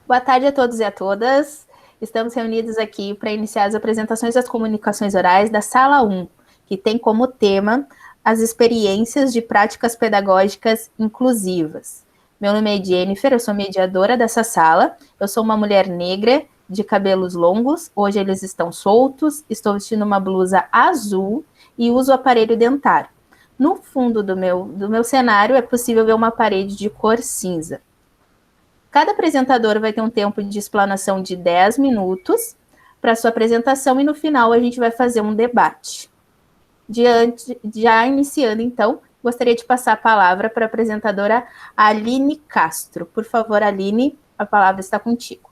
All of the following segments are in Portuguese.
Boa tarde a todos e a todas. Estamos reunidos aqui para iniciar as apresentações das comunicações orais da Sala 1, que tem como tema as experiências de práticas pedagógicas inclusivas. Meu nome é Jennifer, eu sou mediadora dessa sala. Eu sou uma mulher negra de cabelos longos, hoje eles estão soltos, estou vestindo uma blusa azul e uso aparelho dentário. No fundo do meu cenário é possível ver uma parede de cor cinza. Cada apresentador vai ter um tempo de explanação de 10 minutos para sua apresentação e no final a gente vai fazer um debate. Já iniciando, então, gostaria de passar a palavra para a apresentadora Aline Castro. Por favor, Aline, a palavra está contigo.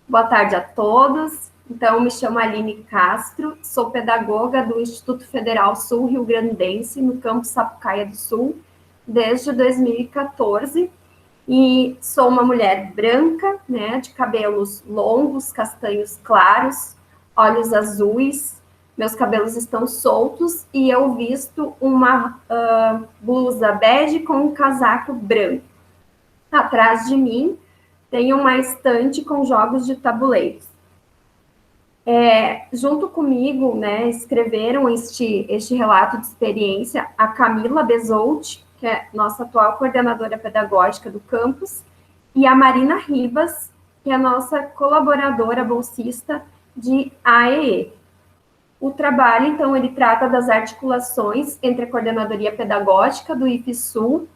Boa tarde a todos. Então, me chamo Aline Castro, sou pedagoga do Instituto Federal Sul Rio Grandense, no campus Sapucaia do Sul, desde 2014. E sou uma mulher branca, né, de cabelos longos, castanhos claros, olhos azuis, meus cabelos estão soltos e eu visto uma blusa bege com um casaco branco. Atrás de mim tem uma estante com jogos de tabuleiros. Junto comigo, né, escreveram este relato de experiência a Camila Bezold, que é nossa atual coordenadora pedagógica do campus, e a Marina Ribas, que é nossa colaboradora bolsista de AEE. O trabalho, então, ele trata das articulações entre a coordenadoria pedagógica do IFSU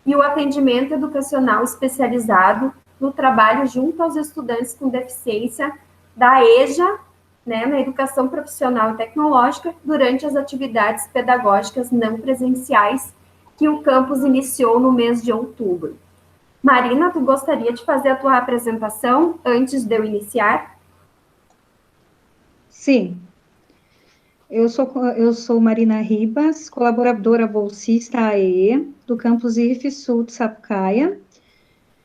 e o atendimento educacional especializado no trabalho junto aos estudantes com deficiência da EJA, né, na educação profissional e tecnológica, durante as atividades pedagógicas não presenciais que o campus iniciou no mês de outubro. Marina, tu gostaria de fazer a tua apresentação antes de eu iniciar? Sim. Eu sou Marina Ribas, colaboradora bolsista AEE, do campus IFSU de Sapucaia,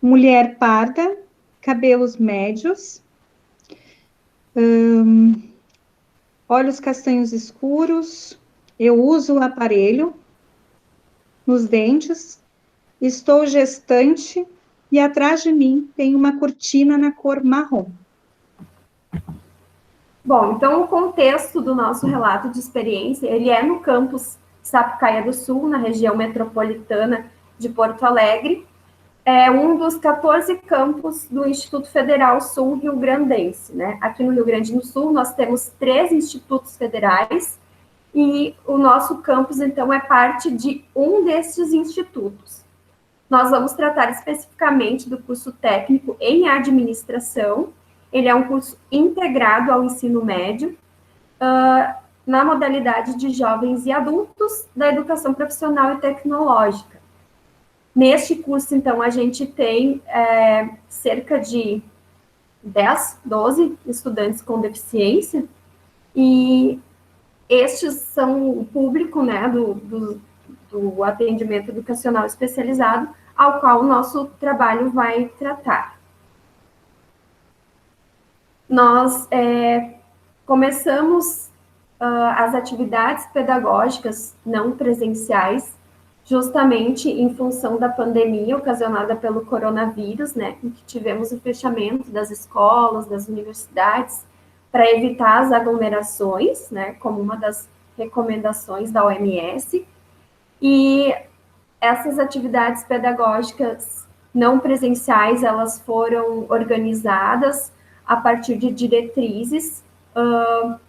mulher parda, cabelos médios, olhos castanhos escuros, eu uso o aparelho nos dentes, estou gestante e atrás de mim tem uma cortina na cor marrom. Bom, então o contexto do nosso relato de experiência, ele é no campus Sapucaia do Sul, na região metropolitana de Porto Alegre, é um dos 14 campos do Instituto Federal Sul Rio Grandense, né? Aqui no Rio Grande do Sul, nós temos 3 institutos federais e o nosso campus, então, é parte de um desses institutos. Nós vamos tratar especificamente do curso técnico em administração. Ele é um curso integrado ao ensino médio, na modalidade de jovens e adultos da educação profissional e tecnológica. Neste curso, então, a gente tem cerca de 10, 12 estudantes com deficiência, e estes são o público, né, do atendimento educacional especializado, ao qual o nosso trabalho vai tratar. Nós começamos as atividades pedagógicas não presenciais justamente em função da pandemia ocasionada pelo coronavírus, né, em que tivemos o fechamento das escolas, das universidades, para evitar as aglomerações, né, como uma das recomendações da OMS, e essas atividades pedagógicas não presenciais, elas foram organizadas a partir de diretrizes,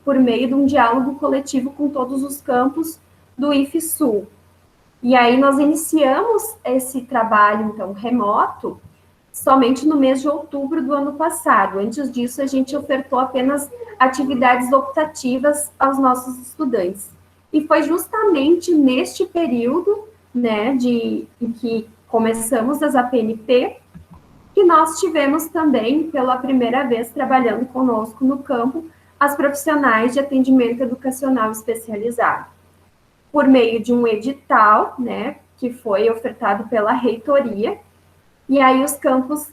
por meio de um diálogo coletivo com todos os campos do IFSU. E aí nós iniciamos esse trabalho, então, remoto, somente no mês de outubro do ano passado. Antes disso, a gente ofertou apenas atividades optativas aos nossos estudantes. E foi justamente neste período, né, em que começamos as APNP, que nós tivemos também, pela primeira vez, trabalhando conosco no campo, as profissionais de atendimento educacional especializado, por meio de um edital, né, que foi ofertado pela reitoria, e aí os campos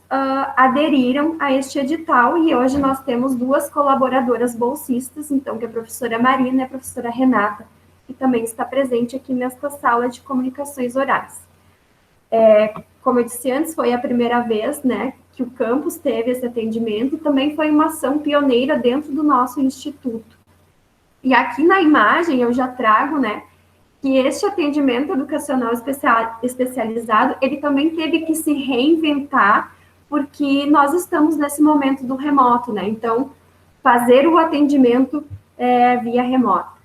aderiram a este edital, e hoje nós temos 2 colaboradoras bolsistas, então, que é a professora Marina e a professora Renata, que também está presente aqui nesta sala de comunicações orais. como eu disse antes, foi a primeira vez, né, que o campus teve esse atendimento, e também foi uma ação pioneira dentro do nosso instituto. E aqui na imagem eu já trago, né, que este atendimento educacional especializado, ele também teve que se reinventar, porque nós estamos nesse momento do remoto, né? Então, fazer o atendimento via remoto.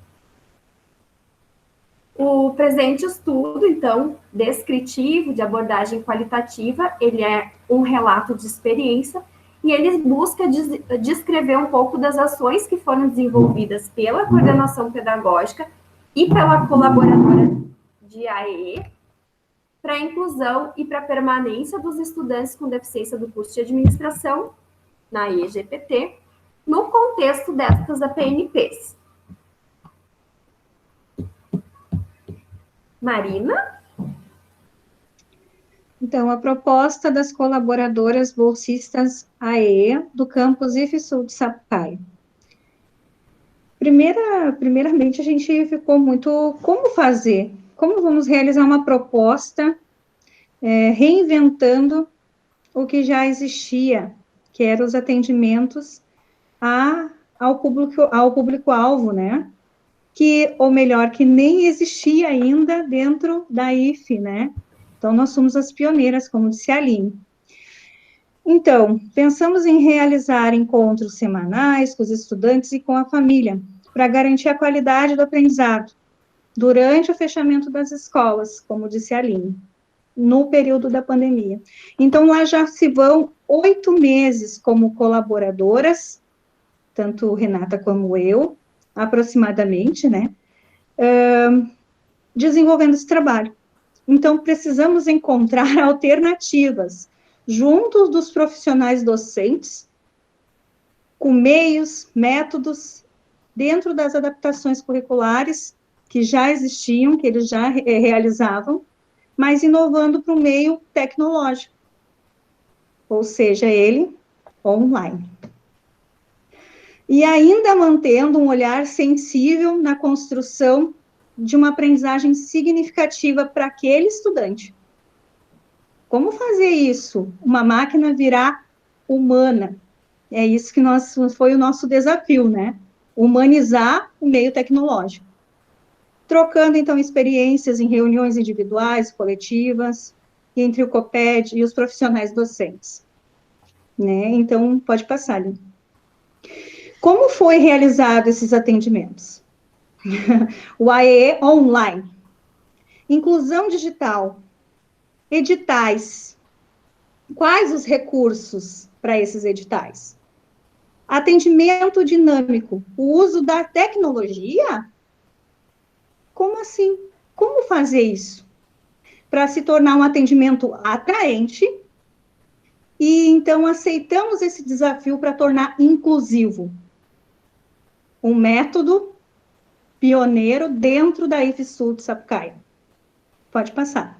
O presente estudo, então, descritivo, de abordagem qualitativa, ele é um relato de experiência, e ele busca descrever um pouco das ações que foram desenvolvidas pela coordenação pedagógica e pela colaboradora de AE, para a inclusão e para a permanência dos estudantes com deficiência do curso de administração, na EGPT, no contexto destas APNPs. Marina? Então, a proposta das colaboradoras bolsistas AE do campus IFSU de Sapucaia. Primeiramente, a gente ficou muito, como fazer? Como vamos realizar uma proposta reinventando o que já existia, que eram os atendimentos ao público-alvo, né? Ou melhor, que nem existia ainda dentro da IFE, né? Então, nós somos as pioneiras, como disse a Aline. Então, pensamos em realizar encontros semanais com os estudantes e com a família, para garantir a qualidade do aprendizado, durante o fechamento das escolas, como disse a Aline, no período da pandemia. Então, lá já se vão 8 meses como colaboradoras, tanto Renata como eu, aproximadamente, né, desenvolvendo esse trabalho. Então, precisamos encontrar alternativas, juntos dos profissionais docentes, com meios, métodos, dentro das adaptações curriculares que já existiam, que eles já realizavam, mas inovando para o meio tecnológico, ou seja, ele online. E ainda mantendo um olhar sensível na construção de uma aprendizagem significativa para aquele estudante. Como fazer isso? Uma máquina virar humana. É isso que foi o nosso desafio, né? Humanizar o meio tecnológico. Trocando, então, experiências em reuniões individuais, coletivas, entre o COPED e os profissionais docentes. Né? Então, pode passar, Lina. Como foi realizado esses atendimentos? O AE online, inclusão digital, editais. Quais os recursos para esses editais? Atendimento dinâmico, o uso da tecnologia? Como assim? Como fazer isso? Para se tornar um atendimento atraente, e então aceitamos esse desafio para tornar inclusivo. Um método pioneiro dentro da IFSU de Sapucaia. Pode passar.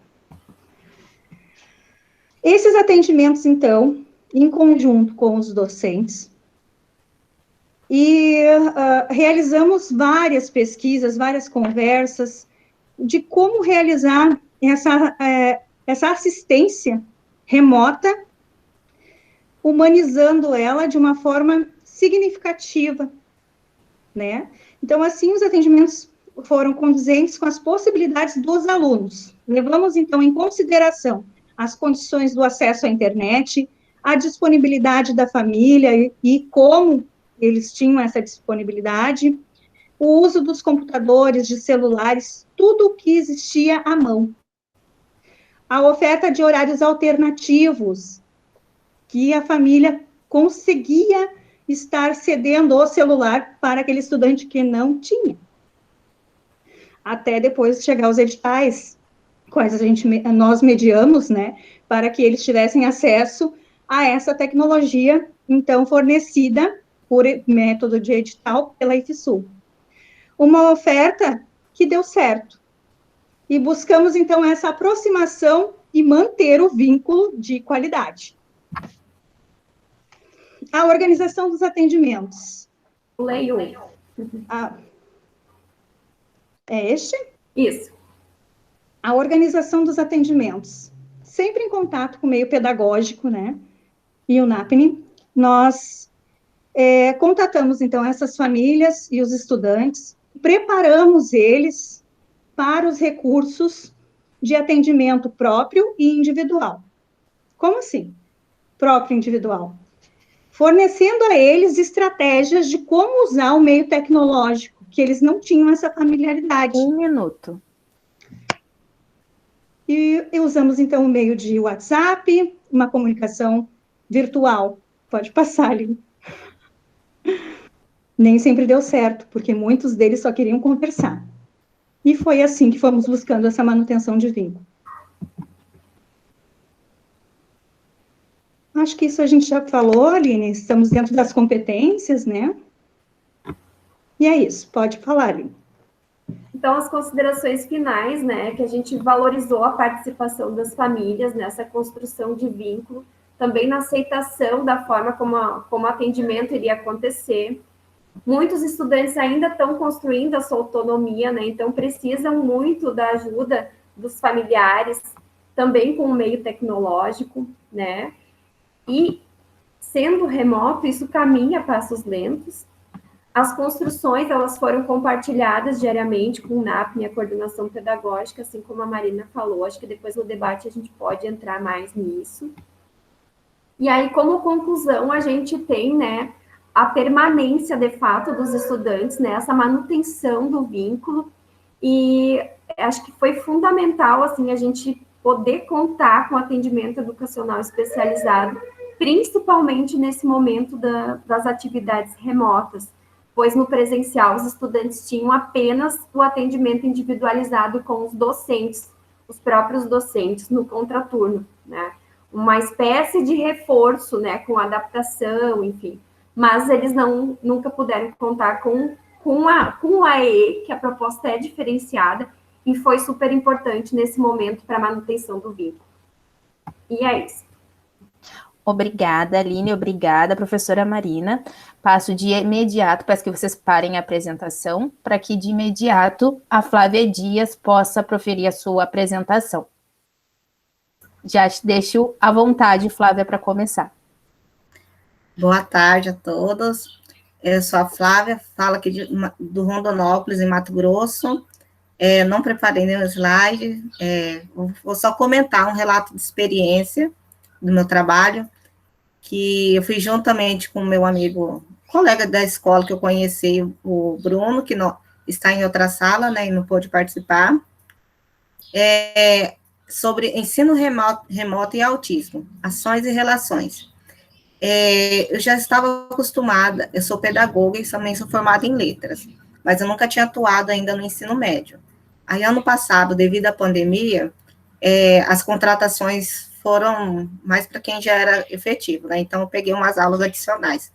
Esses atendimentos, então, em conjunto com os docentes, e realizamos várias pesquisas, várias conversas, de como realizar essa assistência remota, humanizando ela de uma forma significativa, né? Então, assim, os atendimentos foram condizentes com as possibilidades dos alunos. Levamos, então, em consideração as condições do acesso à internet, a disponibilidade da família e como eles tinham essa disponibilidade, o uso dos computadores, de celulares, tudo o que existia à mão. A oferta de horários alternativos, que a família conseguia estar cedendo o celular para aquele estudante que não tinha. Até depois chegar aos editais, quais nós mediamos, né, para que eles tivessem acesso a essa tecnologia, então, fornecida por método de edital pela IFSU. Uma oferta que deu certo. E buscamos, então, essa aproximação e manter o vínculo de qualidade. A organização dos atendimentos. Leio. É este? Isso. A organização dos atendimentos sempre em contato com o meio pedagógico, né, e o NAPNE, nós contatamos, então, essas famílias e os estudantes, preparamos eles para os recursos de atendimento próprio e individual. Como assim? Próprio e individual. Fornecendo a eles estratégias de como usar o meio tecnológico, que eles não tinham essa familiaridade. 1 minuto. E usamos, então, o meio de WhatsApp, uma comunicação virtual. Pode passar ali. Nem sempre deu certo, porque muitos deles só queriam conversar. E foi assim que fomos buscando essa manutenção de vínculo. Acho que isso a gente já falou, Aline, estamos dentro das competências, né? E é isso, pode falar, Aline. Então, as considerações finais, né, que a gente valorizou a participação das famílias nessa construção de vínculo, também na aceitação da forma como o atendimento iria acontecer. Muitos estudantes ainda estão construindo a sua autonomia, né, então precisam muito da ajuda dos familiares, também com o meio tecnológico, né, e sendo remoto, isso caminha a passos lentos. As construções, elas foram compartilhadas diariamente com o NAPNE, a coordenação pedagógica, assim como a Marina falou. Acho que depois no debate a gente pode entrar mais nisso. E aí, como conclusão, a gente tem, né, a permanência, de fato, dos estudantes, né, essa manutenção do vínculo. E acho que foi fundamental, assim, a gente poder contar com atendimento educacional especializado, principalmente nesse momento das atividades remotas, pois no presencial os estudantes tinham apenas o atendimento individualizado com os docentes, os próprios docentes no contraturno, né? Uma espécie de reforço, né, com adaptação, enfim, mas eles nunca puderam contar com a AE, que a proposta é diferenciada, e foi super importante nesse momento para a manutenção do vínculo. E é isso. Obrigada, Aline, obrigada, professora Marina. Passo de imediato, peço que vocês parem a apresentação, para que de imediato a Flávia Dias possa proferir a sua apresentação. Já te deixo à vontade, Flávia, para começar. Boa tarde a todos. Eu sou a Flávia, falo aqui do Rondonópolis, em Mato Grosso. Não preparei nenhum slide, vou só comentar um relato de experiência do meu trabalho, que eu fiz juntamente com o meu amigo, colega da escola que eu conheci, o Bruno, que está em outra sala, né, e não pôde participar, sobre ensino remoto e autismo, ações e relações. Eu já estava acostumada, eu sou pedagoga e também sou formada em letras, mas eu nunca tinha atuado ainda no ensino médio. Aí, ano passado, devido à pandemia, as contratações foram mais para quem já era efetivo, né? Então, eu peguei umas aulas adicionais.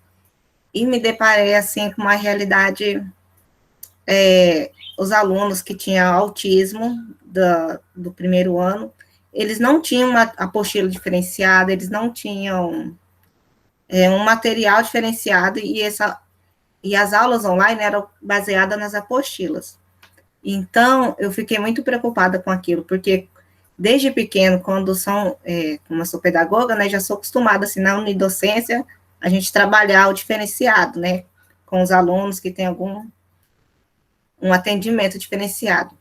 E me deparei, assim, com uma realidade, os alunos que tinham autismo do primeiro ano, eles não tinham uma apostila diferenciada, eles não tinham um material diferenciado, e as aulas online eram baseadas nas apostilas. Então, eu fiquei muito preocupada com aquilo, porque desde pequeno, quando como eu sou pedagoga, né, já sou acostumada, assim, na unidocência, a gente trabalhar o diferenciado, né, com os alunos que têm um atendimento diferenciado.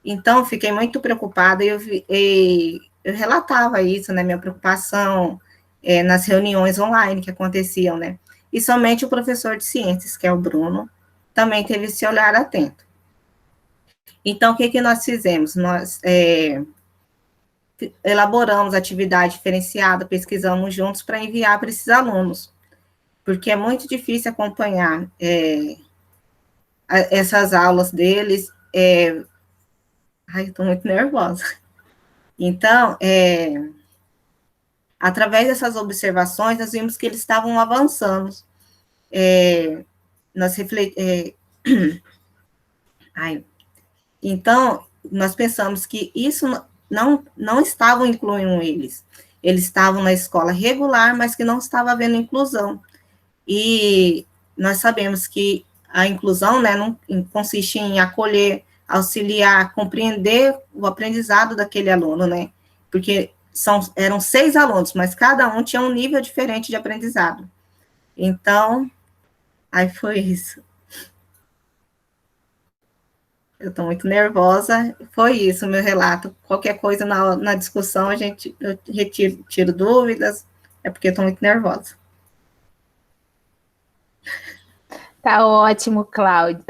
Então, fiquei muito preocupada, e eu relatava isso, né, minha preocupação nas reuniões online que aconteciam, né, e somente o professor de ciências, que é o Bruno, também teve esse olhar atento. Então, o que nós fizemos? Nós elaboramos atividade diferenciada, pesquisamos juntos para enviar para esses alunos, porque é muito difícil acompanhar essas aulas deles. Ai, estou muito nervosa. Então, através dessas observações, nós vimos que eles estavam avançando. Então, nós pensamos que isso não estavam incluindo eles. Eles estavam na escola regular, mas que não estava havendo inclusão. E nós sabemos que a inclusão, né, não consiste em acolher, auxiliar, compreender o aprendizado daquele aluno, né? Porque eram 6 alunos, mas cada um tinha um nível diferente de aprendizado. Então, aí foi isso. Eu estou muito nervosa. Foi isso o meu relato. Qualquer coisa na discussão, eu tiro dúvidas, é porque eu estou muito nervosa. Tá ótimo, Cláudia.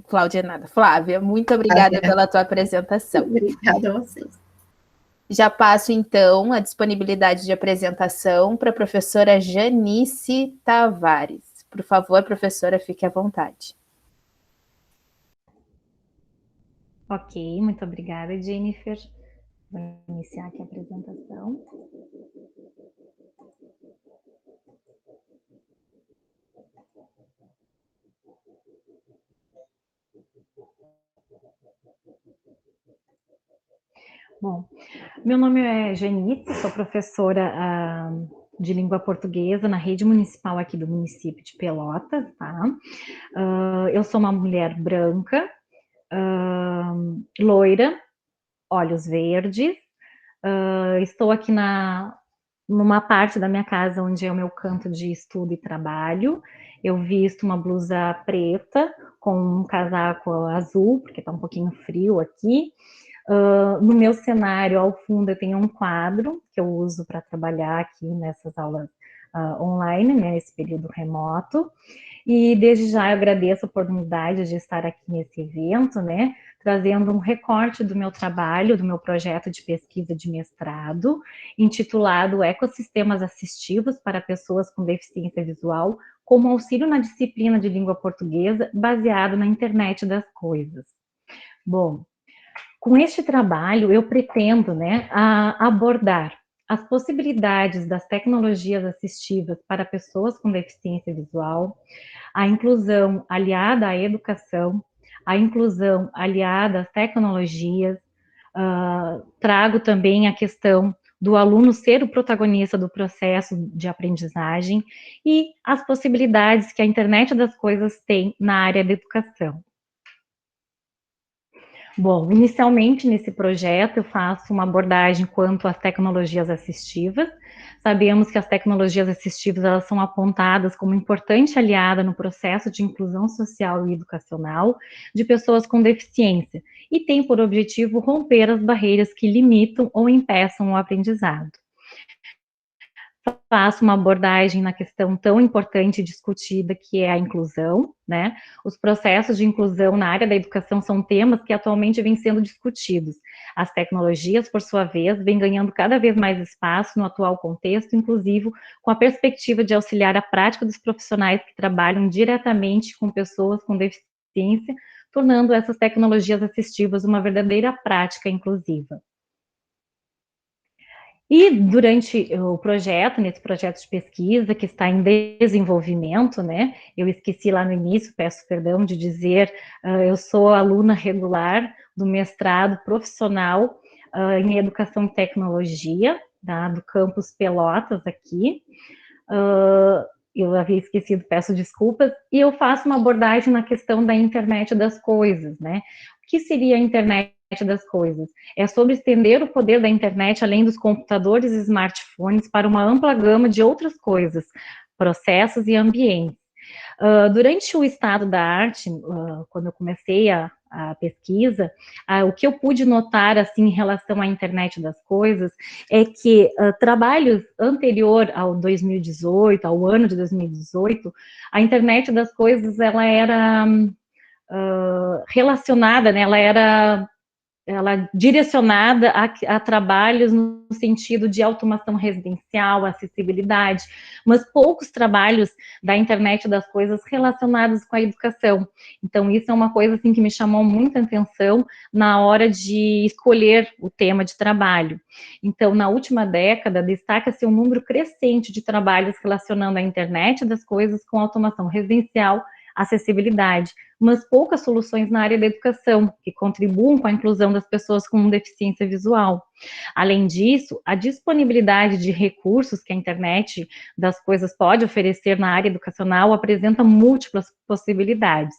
Cláudia nada. Flávia, muito obrigada pela tua apresentação. Obrigada a vocês. Já passo, então, a disponibilidade de apresentação para a professora Janice Tavares. Por favor, professora, fique à vontade. Ok, muito obrigada, Jennifer. Vou iniciar aqui a apresentação. Bom, meu nome é Janice, sou professora de língua portuguesa na rede municipal aqui do município de Pelotas, tá? Eu sou uma mulher branca, loira, olhos verdes, estou aqui numa parte da minha casa onde é o meu canto de estudo e trabalho. Eu visto uma blusa preta com um casaco azul, porque está um pouquinho frio aqui. No meu cenário, ao fundo, eu tenho um quadro que eu uso para trabalhar aqui nessas aulas online, né, nesse período remoto. E desde já eu agradeço a oportunidade de estar aqui nesse evento, né, trazendo um recorte do meu trabalho, do meu projeto de pesquisa de mestrado, intitulado Ecossistemas Assistivos para Pessoas com Deficiência Visual, como auxílio na disciplina de língua portuguesa, baseado na internet das coisas. Bom, com este trabalho, eu pretendo, né, abordar as possibilidades das tecnologias assistivas para pessoas com deficiência visual, a inclusão aliada à educação, a inclusão aliada às tecnologias, trago também a questão do aluno ser o protagonista do processo de aprendizagem e as possibilidades que a internet das coisas tem na área da educação. Bom, inicialmente nesse projeto eu faço uma abordagem quanto às tecnologias assistivas. Sabemos que as tecnologias assistivas elas são apontadas como importante aliada no processo de inclusão social e educacional de pessoas com deficiência e tem por objetivo romper as barreiras que limitam ou impeçam o aprendizado. Faço uma abordagem na questão tão importante e discutida que é a inclusão, né? Os processos de inclusão na área da educação são temas que atualmente vêm sendo discutidos. As tecnologias, por sua vez, vêm ganhando cada vez mais espaço no atual contexto inclusivo, com a perspectiva de auxiliar a prática dos profissionais que trabalham diretamente com pessoas com deficiência, tornando essas tecnologias assistivas uma verdadeira prática inclusiva. E durante o projeto, nesse projeto de pesquisa que está em desenvolvimento, né, eu esqueci lá no início, peço perdão de dizer, eu sou aluna regular do mestrado profissional em Educação e Tecnologia, tá, do campus Pelotas aqui, eu havia esquecido, peço desculpas, e eu faço uma abordagem na questão da internet das coisas, né, o que seria a internet das coisas? É sobre estender o poder da internet além dos computadores e smartphones para uma ampla gama de outras coisas, processos e ambientes. Durante o estado da arte, quando eu comecei a pesquisa, o que eu pude notar assim em relação à internet das coisas é que trabalhos anterior ao 2018, ao ano de 2018, a internet das coisas ela era relacionada, né, ela direcionada a trabalhos no sentido de automação residencial, acessibilidade, mas poucos trabalhos da internet das coisas relacionados com a educação. Então, isso é uma coisa assim, que me chamou muita atenção na hora de escolher o tema de trabalho. Então, na última década, destaca-se um número crescente de trabalhos relacionando a internet das coisas com automação residencial, acessibilidade, mas poucas soluções na área da educação, que contribuam com a inclusão das pessoas com deficiência visual. Além disso, a disponibilidade de recursos que a internet das coisas pode oferecer na área educacional apresenta múltiplas possibilidades.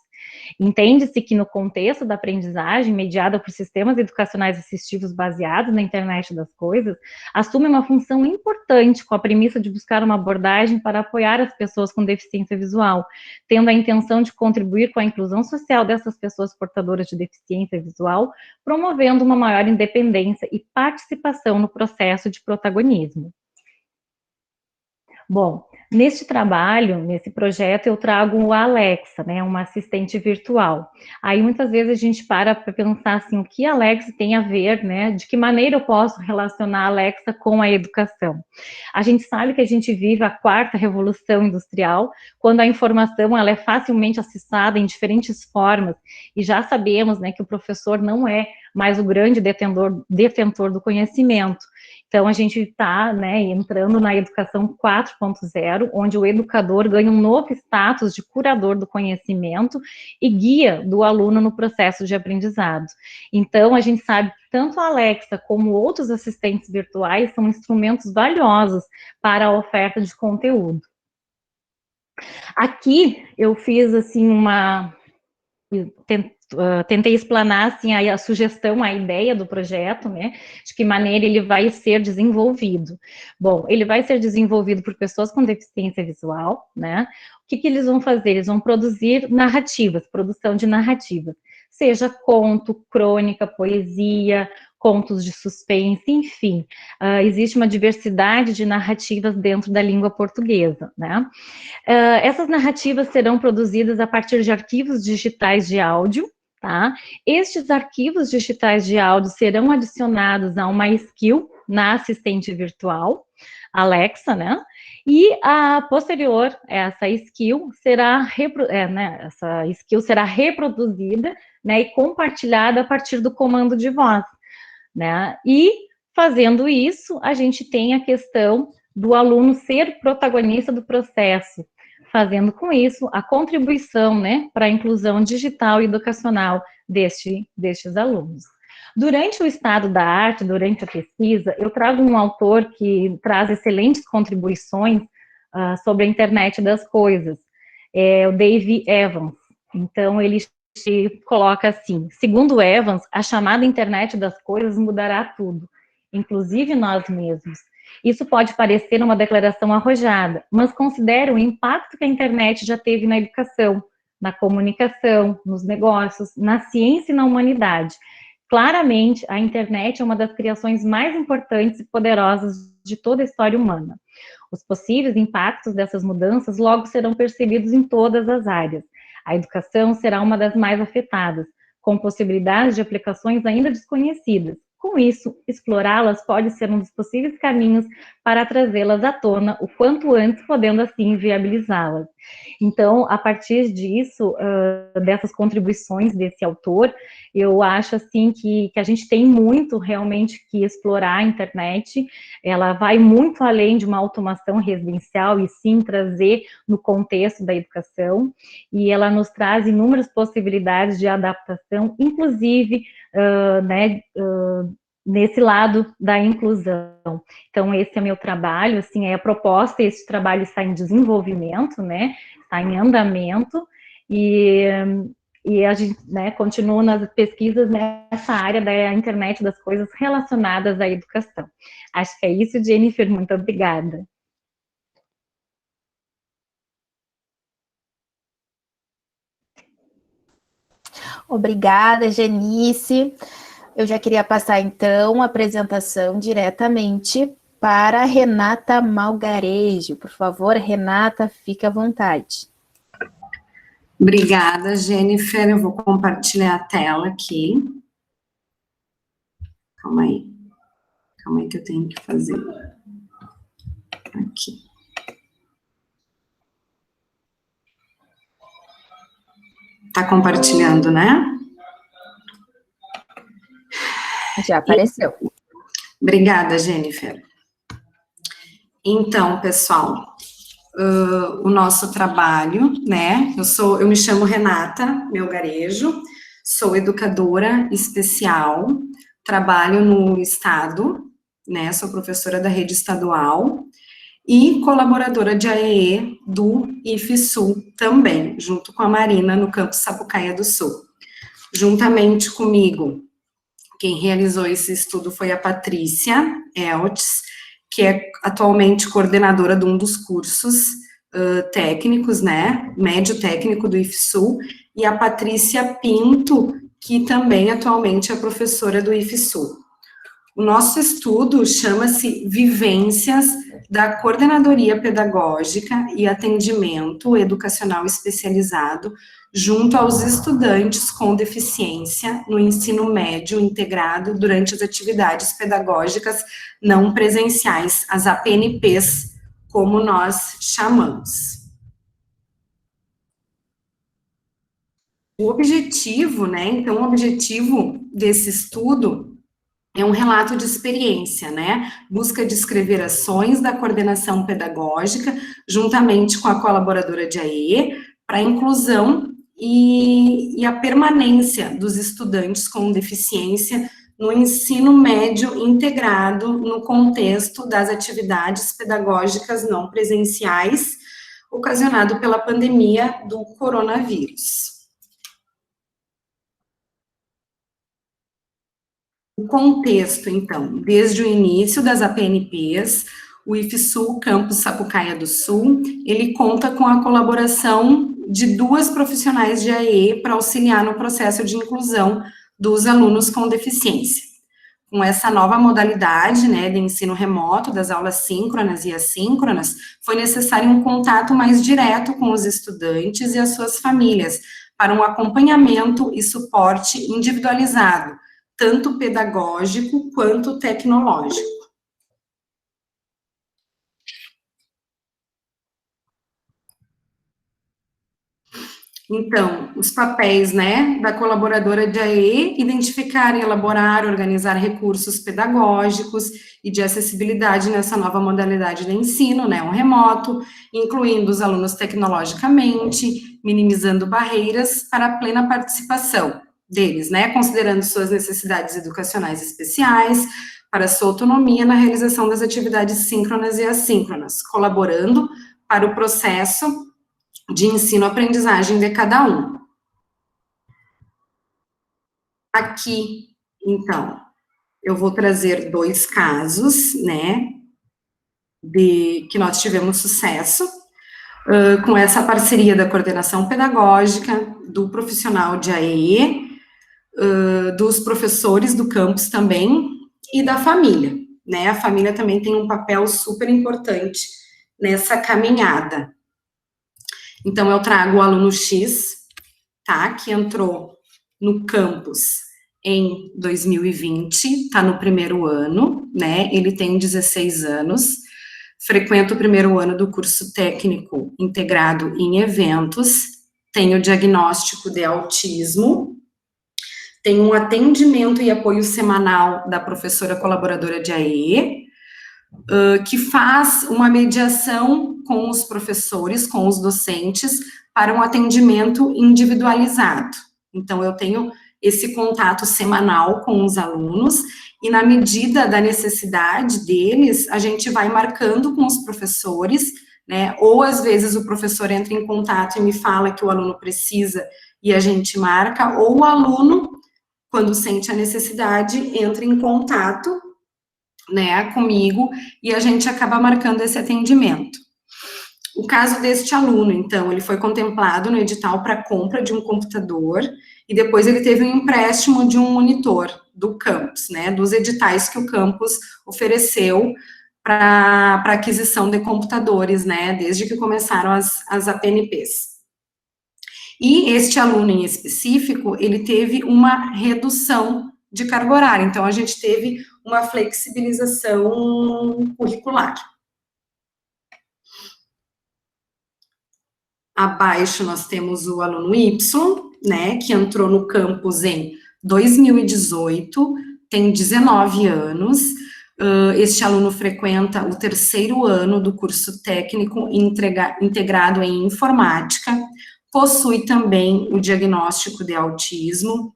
Entende-se que no contexto da aprendizagem mediada por sistemas educacionais assistivos baseados na internet das coisas, assume uma função importante com a premissa de buscar uma abordagem para apoiar as pessoas com deficiência visual, tendo a intenção de contribuir com a inclusão social dessas pessoas portadoras de deficiência visual, promovendo uma maior independência e participação no processo de protagonismo. Bom, neste trabalho, nesse projeto, eu trago o Alexa, né, uma assistente virtual. Aí, muitas vezes, a gente para pensar, assim, o que a Alexa tem a ver, né, de que maneira eu posso relacionar a Alexa com a educação. A gente sabe que a gente vive a 4ª revolução industrial, quando a informação, ela é facilmente acessada em diferentes formas, e já sabemos, né, que o professor não é mais o grande detentor do conhecimento. Então, a gente está, né, entrando na educação 4.0, onde o educador ganha um novo status de curador do conhecimento e guia do aluno no processo de aprendizado. Então, a gente sabe que tanto a Alexa como outros assistentes virtuais são instrumentos valiosos para a oferta de conteúdo. Aqui, eu fiz, assim, tentei explanar, assim, a sugestão, a ideia do projeto, né, de que maneira ele vai ser desenvolvido. Bom, ele vai ser desenvolvido por pessoas com deficiência visual, né, o que eles vão fazer? Eles vão produzir narrativas, produção de narrativas, seja conto, crônica, poesia, contos de suspense, enfim, existe uma diversidade de narrativas dentro da língua portuguesa, né. Essas narrativas serão produzidas a partir de arquivos digitais de áudio, tá? Estes arquivos digitais de áudio serão adicionados a uma skill na assistente virtual, Alexa, né? E a posterior, essa skill será reproduzida, né, e compartilhada a partir do comando de voz, né? E fazendo isso, a gente tem a questão do aluno ser protagonista do processo, fazendo com isso a contribuição, né, para a inclusão digital e educacional destes alunos. Durante o estado da arte, durante a pesquisa, eu trago um autor que traz excelentes contribuições sobre a internet das coisas, o Dave Evans. Então, ele coloca assim: segundo Evans, a chamada internet das coisas mudará tudo, inclusive nós mesmos. Isso pode parecer uma declaração arrojada, mas considere o impacto que a internet já teve na educação, na comunicação, nos negócios, na ciência e na humanidade. Claramente, a internet é uma das criações mais importantes e poderosas de toda a história humana. Os possíveis impactos dessas mudanças logo serão percebidos em todas as áreas. A educação será uma das mais afetadas, com possibilidades de aplicações ainda desconhecidas. Com isso, explorá-las pode ser um dos possíveis caminhos para trazê-las à tona o quanto antes, podendo assim viabilizá-las. Então, a partir disso, dessas contribuições desse autor, eu acho assim que a gente tem muito realmente que explorar a internet. Ela vai muito além de uma automação residencial e sim trazer no contexto da educação, e ela nos traz inúmeras possibilidades de adaptação, inclusive, nesse lado da inclusão. Então, esse é meu trabalho, assim, é a proposta, esse trabalho está em desenvolvimento, né, está em andamento, e a gente, né, continua nas pesquisas nessa área da internet das coisas relacionadas à educação. Acho que é isso, Jennifer, muito obrigada. Obrigada, Genice. Eu já queria passar, então, a apresentação diretamente para Renata Malgarejo. Por favor, Renata, fique à vontade. Obrigada, Jennifer. Eu vou compartilhar a tela aqui. Calma aí que eu tenho que fazer. Aqui. Tá compartilhando, né? Já apareceu. Obrigada, Jennifer. Então, pessoal, o nosso trabalho, né? Eu me chamo Renata Melgarejo, sou educadora especial, trabalho no estado, né? Sou professora da rede estadual e colaboradora de AEE do IFSU também, junto com a Marina, no campus Sapucaia do Sul. Juntamente comigo, quem realizou esse estudo foi a Patrícia Eltz, que é atualmente coordenadora de um dos cursos técnicos, né, médio técnico do IFSU, e a Patrícia Pinto, que também atualmente é professora do IFSU. O nosso estudo chama-se Vivências da Coordenadoria Pedagógica e Atendimento Educacional Especializado junto aos estudantes com deficiência no ensino médio integrado durante as atividades pedagógicas não presenciais, as APNPs, como nós chamamos. O objetivo, né, então, o objetivo desse estudo é um relato de experiência, né, busca descrever ações da coordenação pedagógica, juntamente com a colaboradora de AE, para a inclusão e a permanência dos estudantes com deficiência no ensino médio integrado no contexto das atividades pedagógicas não presenciais, ocasionado pela pandemia do coronavírus. O contexto, então, desde o início das APNPs, o IFSU Campus Sapucaia do Sul, ele conta com a colaboração de 2 profissionais de AE para auxiliar no processo de inclusão dos alunos com deficiência. Com essa nova modalidade, né, de ensino remoto, das aulas síncronas e assíncronas, foi necessário um contato mais direto com os estudantes e as suas famílias, para um acompanhamento e suporte individualizado, tanto pedagógico quanto tecnológico. Então, os papéis, né, da colaboradora de AE, identificar, elaborar, organizar recursos pedagógicos e de acessibilidade nessa nova modalidade de ensino, né, um remoto, incluindo os alunos tecnologicamente, minimizando barreiras para a plena participação deles, né, considerando suas necessidades educacionais especiais, para sua autonomia na realização das atividades síncronas e assíncronas, colaborando para o processo de ensino-aprendizagem de cada um. Aqui, então, eu vou trazer 2 casos, né, que nós tivemos sucesso, com essa parceria da coordenação pedagógica, do profissional de AE, dos professores do campus também, e da família, né, a família também tem um papel super importante nessa caminhada. Então, eu trago o aluno X, tá, que entrou no campus em 2020, tá no primeiro ano, né, ele tem 16 anos, frequenta o primeiro ano do curso técnico integrado em eventos, tem o diagnóstico de autismo, tem um atendimento e apoio semanal da professora colaboradora de AE, que faz uma mediação com os professores, com os docentes, para um atendimento individualizado. Então, eu tenho esse contato semanal com os alunos, e na medida da necessidade deles, a gente vai marcando com os professores, né, ou às vezes o professor entra em contato e me fala que o aluno precisa, e a gente marca, ou o aluno, quando sente a necessidade, entra em contato, né, comigo, e a gente acaba marcando esse atendimento. O caso deste aluno, então, ele foi contemplado no edital para compra de um computador, e depois ele teve um empréstimo de um monitor do campus, né, dos editais que o campus ofereceu para aquisição de computadores, né, desde que começaram as APNPs. E este aluno em específico, ele teve uma redução de carga horária, então a gente teve uma flexibilização curricular. Abaixo nós temos o aluno Y, né, que entrou no campus em 2018, tem 19 anos, este aluno frequenta o terceiro ano do curso técnico integrado em informática, possui também o diagnóstico de autismo,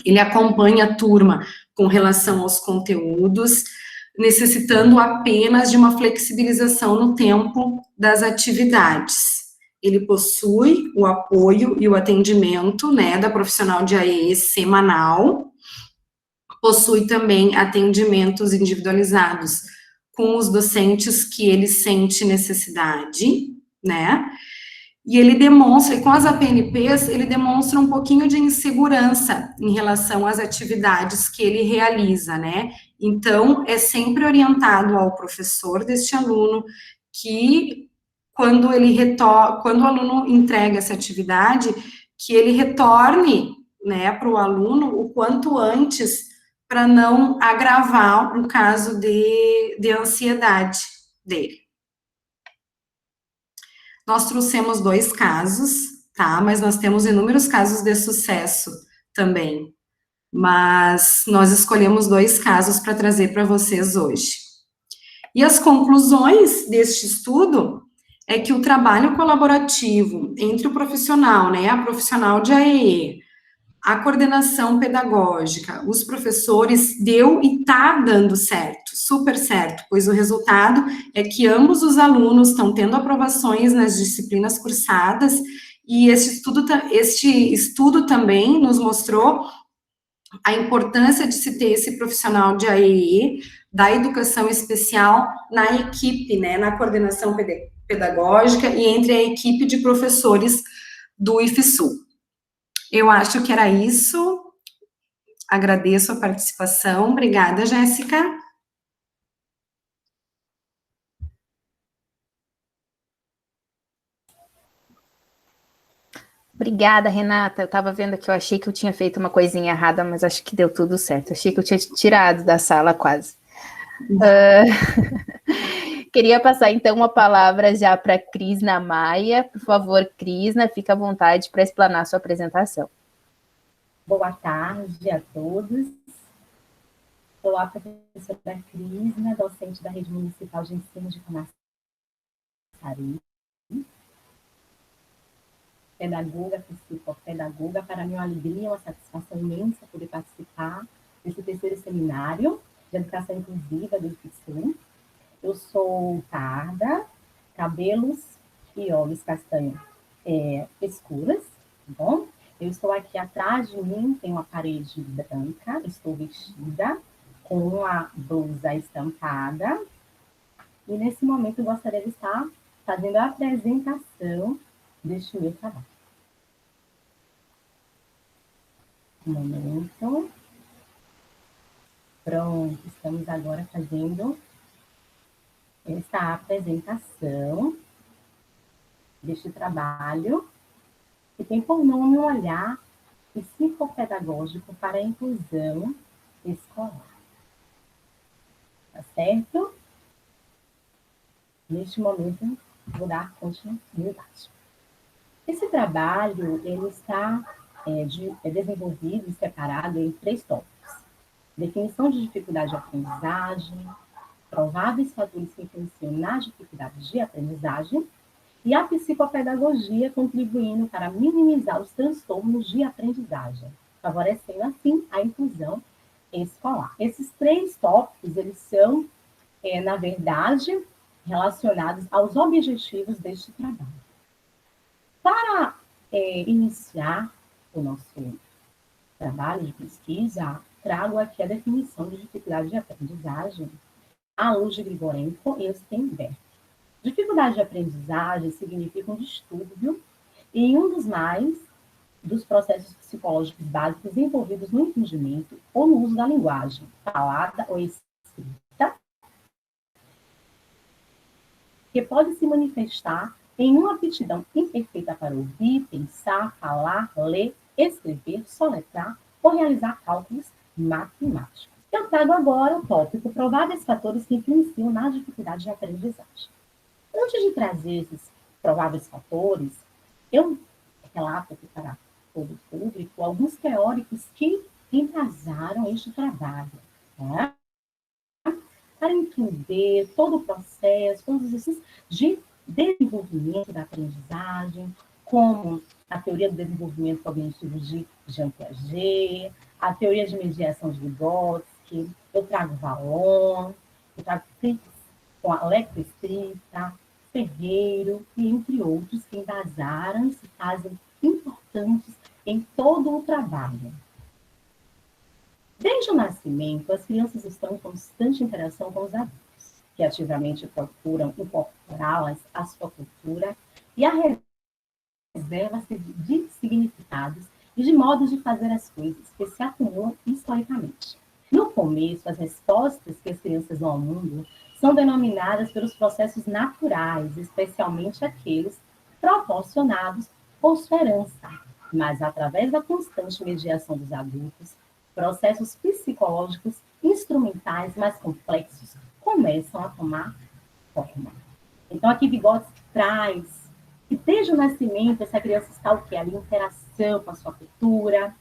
ele acompanha a turma com relação aos conteúdos, necessitando apenas de uma flexibilização no tempo das atividades. Ele possui o apoio e o atendimento, né, da profissional de AEE semanal, possui também atendimentos individualizados com os docentes que ele sente necessidade, né, e ele demonstra, e com as APNPs, ele demonstra um pouquinho de insegurança em relação às atividades que ele realiza, né, então é sempre orientado ao professor deste aluno que quando o aluno entrega essa atividade, que ele retorne, né, para o aluno o quanto antes, para não agravar o caso de ansiedade dele. Nós trouxemos 2 casos, tá, mas nós temos inúmeros casos de sucesso também, mas nós escolhemos 2 casos para trazer para vocês hoje. E as conclusões deste estudo é que o trabalho colaborativo entre o profissional, né, a profissional de AEE, a coordenação pedagógica, os professores, deu e está dando certo, super certo, pois o resultado é que ambos os alunos estão tendo aprovações nas disciplinas cursadas, e este estudo também nos mostrou a importância de se ter esse profissional de AEE, da educação especial, na equipe, né, na coordenação pedagógica e entre a equipe de professores do IFSU. Eu acho que era isso. Agradeço a participação. Obrigada, Jéssica. Obrigada, Renata. Eu estava vendo que eu achei que eu tinha feito uma coisinha errada, mas acho que deu tudo certo. Achei que eu tinha te tirado da sala quase. Queria passar, então, a palavra já para Crisna Maia. Por favor, Crisna, fica à vontade para explanar sua apresentação. Boa tarde a todos. Sou a professora Crisna, docente da Rede Municipal de Ensino de Camaçari. Pedagoga, psicopedagoga. Para mim é uma alegria, uma satisfação imensa poder participar desse 3º seminário de educação inclusiva do IFSU. Eu sou parda, cabelos e olhos castanhos escuras, tá bom? Eu estou aqui atrás de mim, tem uma parede branca, estou vestida com uma blusa estampada, e nesse momento eu gostaria de estar fazendo a apresentação deste meu trabalho. Um momento. Pronto, estamos agora fazendo esta apresentação deste trabalho, que tem por nome um olhar psicopedagógico para a inclusão escolar. Tá certo? Neste momento, vou dar continuidade. Esse trabalho, ele está desenvolvido e separado em 3 tópicos. Definição de dificuldade de aprendizagem, prováveis fatores que influenciam na dificuldade de aprendizagem, e a psicopedagogia contribuindo para minimizar os transtornos de aprendizagem, favorecendo, assim, a inclusão escolar. Esses 3 tópicos, eles são, na verdade, relacionados aos objetivos deste trabalho. Para iniciar o nosso trabalho de pesquisa, trago aqui a definição de dificuldade de aprendizagem à luz de Grigorenko e Steinberg. Dificuldade de aprendizagem significa um distúrbio em um dos processos psicológicos básicos envolvidos no entendimento ou no uso da linguagem, falada ou escrita, que pode se manifestar em uma aptidão imperfeita para ouvir, pensar, falar, ler, escrever, soletrar ou realizar cálculos matemáticos. Eu trago agora o tópico prováveis fatores que influenciam na dificuldade de aprendizagem. Antes de trazer esses prováveis fatores, eu relato aqui para todo o público alguns teóricos que embasaram este trabalho, né? Para entender todo o processo, todos os exercícios de desenvolvimento da aprendizagem, como a teoria do desenvolvimento cognitivo de Jean Piaget, a teoria de mediação de Vygotsky, eu trago Vallon, Eu trago TRICS com a eletroescrita, ferreiro, e entre outros, que embasaram e se fazem importantes em todo o trabalho. Desde o nascimento, as crianças estão em constante interação com os adultos, que ativamente procuram incorporá-las à sua cultura e a reserva-se de significados e de modos de fazer as coisas que se acumulam historicamente. No começo, as respostas que as crianças dão ao mundo são denominadas pelos processos naturais, especialmente aqueles proporcionados por sua herança, mas através da constante mediação dos adultos, processos psicológicos instrumentais mais complexos começam a tomar forma. Então, aqui Vygotsky traz que desde o nascimento essa criança está o quê? Ali em interação com a sua cultura,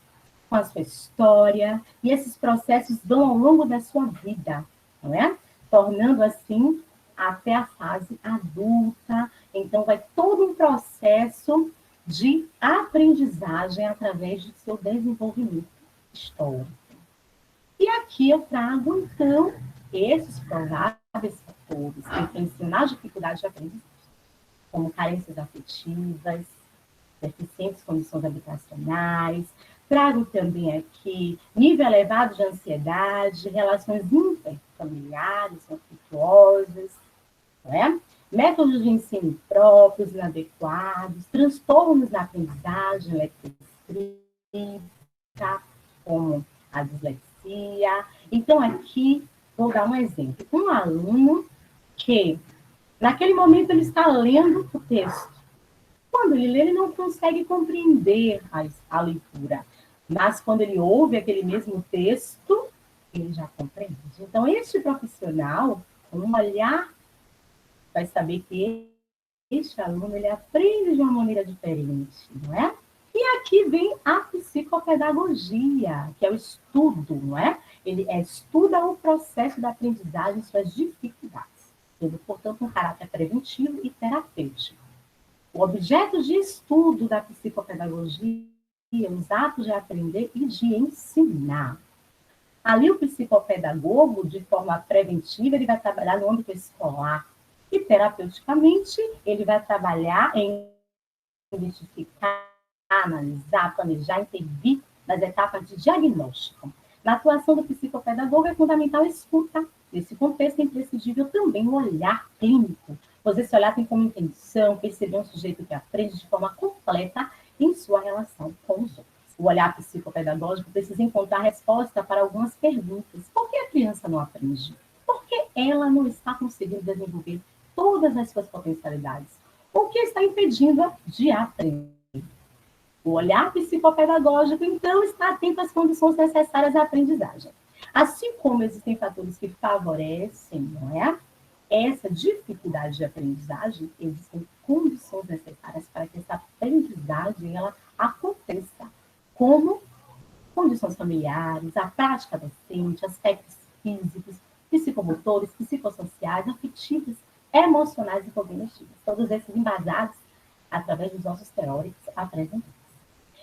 com a sua história, e esses processos vão ao longo da sua vida, não é? Tornando assim até a fase adulta. Então, vai todo um processo de aprendizagem através do seu desenvolvimento histórico. E aqui eu trago, então, esses prováveis fatores que influenciam na dificuldade de aprendizagem, como carências afetivas, deficientes condições habitacionais. Trago também aqui nível elevado de ansiedade, relações interfamiliares conflituosas, né? Métodos de ensino próprios, inadequados, transtornos na aprendizagem, eletroescrita, como a dislexia. Então, aqui, vou dar um exemplo. Um aluno que, naquele momento, ele está lendo o texto. Quando ele lê, ele não consegue compreender a leitura. Mas, quando ele ouve aquele mesmo texto, ele já compreende. Então, este profissional, com um olhar, vai saber que este aluno ele aprende de uma maneira diferente, não é? E aqui vem a psicopedagogia, que é o estudo, não é? Ele estuda o processo da aprendizagem e suas dificuldades, tendo, portanto, um caráter preventivo e terapêutico. O objeto de estudo da psicopedagogia é os atos de aprender e de ensinar. Ali, o psicopedagogo, de forma preventiva, ele vai trabalhar no âmbito escolar. E, terapeuticamente, ele vai trabalhar em identificar, analisar, planejar, intervir nas etapas de diagnóstico. Na atuação do psicopedagogo é fundamental a escuta. Nesse contexto, é imprescindível também o olhar clínico, pois esse olhar tem como intenção perceber um sujeito que aprende de forma completa em sua relação com os outros. O olhar psicopedagógico precisa encontrar resposta para algumas perguntas. Por que a criança não aprende? Por que ela não está conseguindo desenvolver todas as suas potencialidades? O que está impedindo-a de aprender? O olhar psicopedagógico, então, está atento às condições necessárias à aprendizagem. Assim como existem fatores que favorecem, não é? Essa dificuldade de aprendizagem, existem condições necessárias para que essa aprendizagem ela aconteça, como condições familiares, a prática docente, aspectos físicos, psicomotores, psicossociais, afetivos, emocionais e cognitivos. Todos esses embasados através dos nossos teóricos apresentados.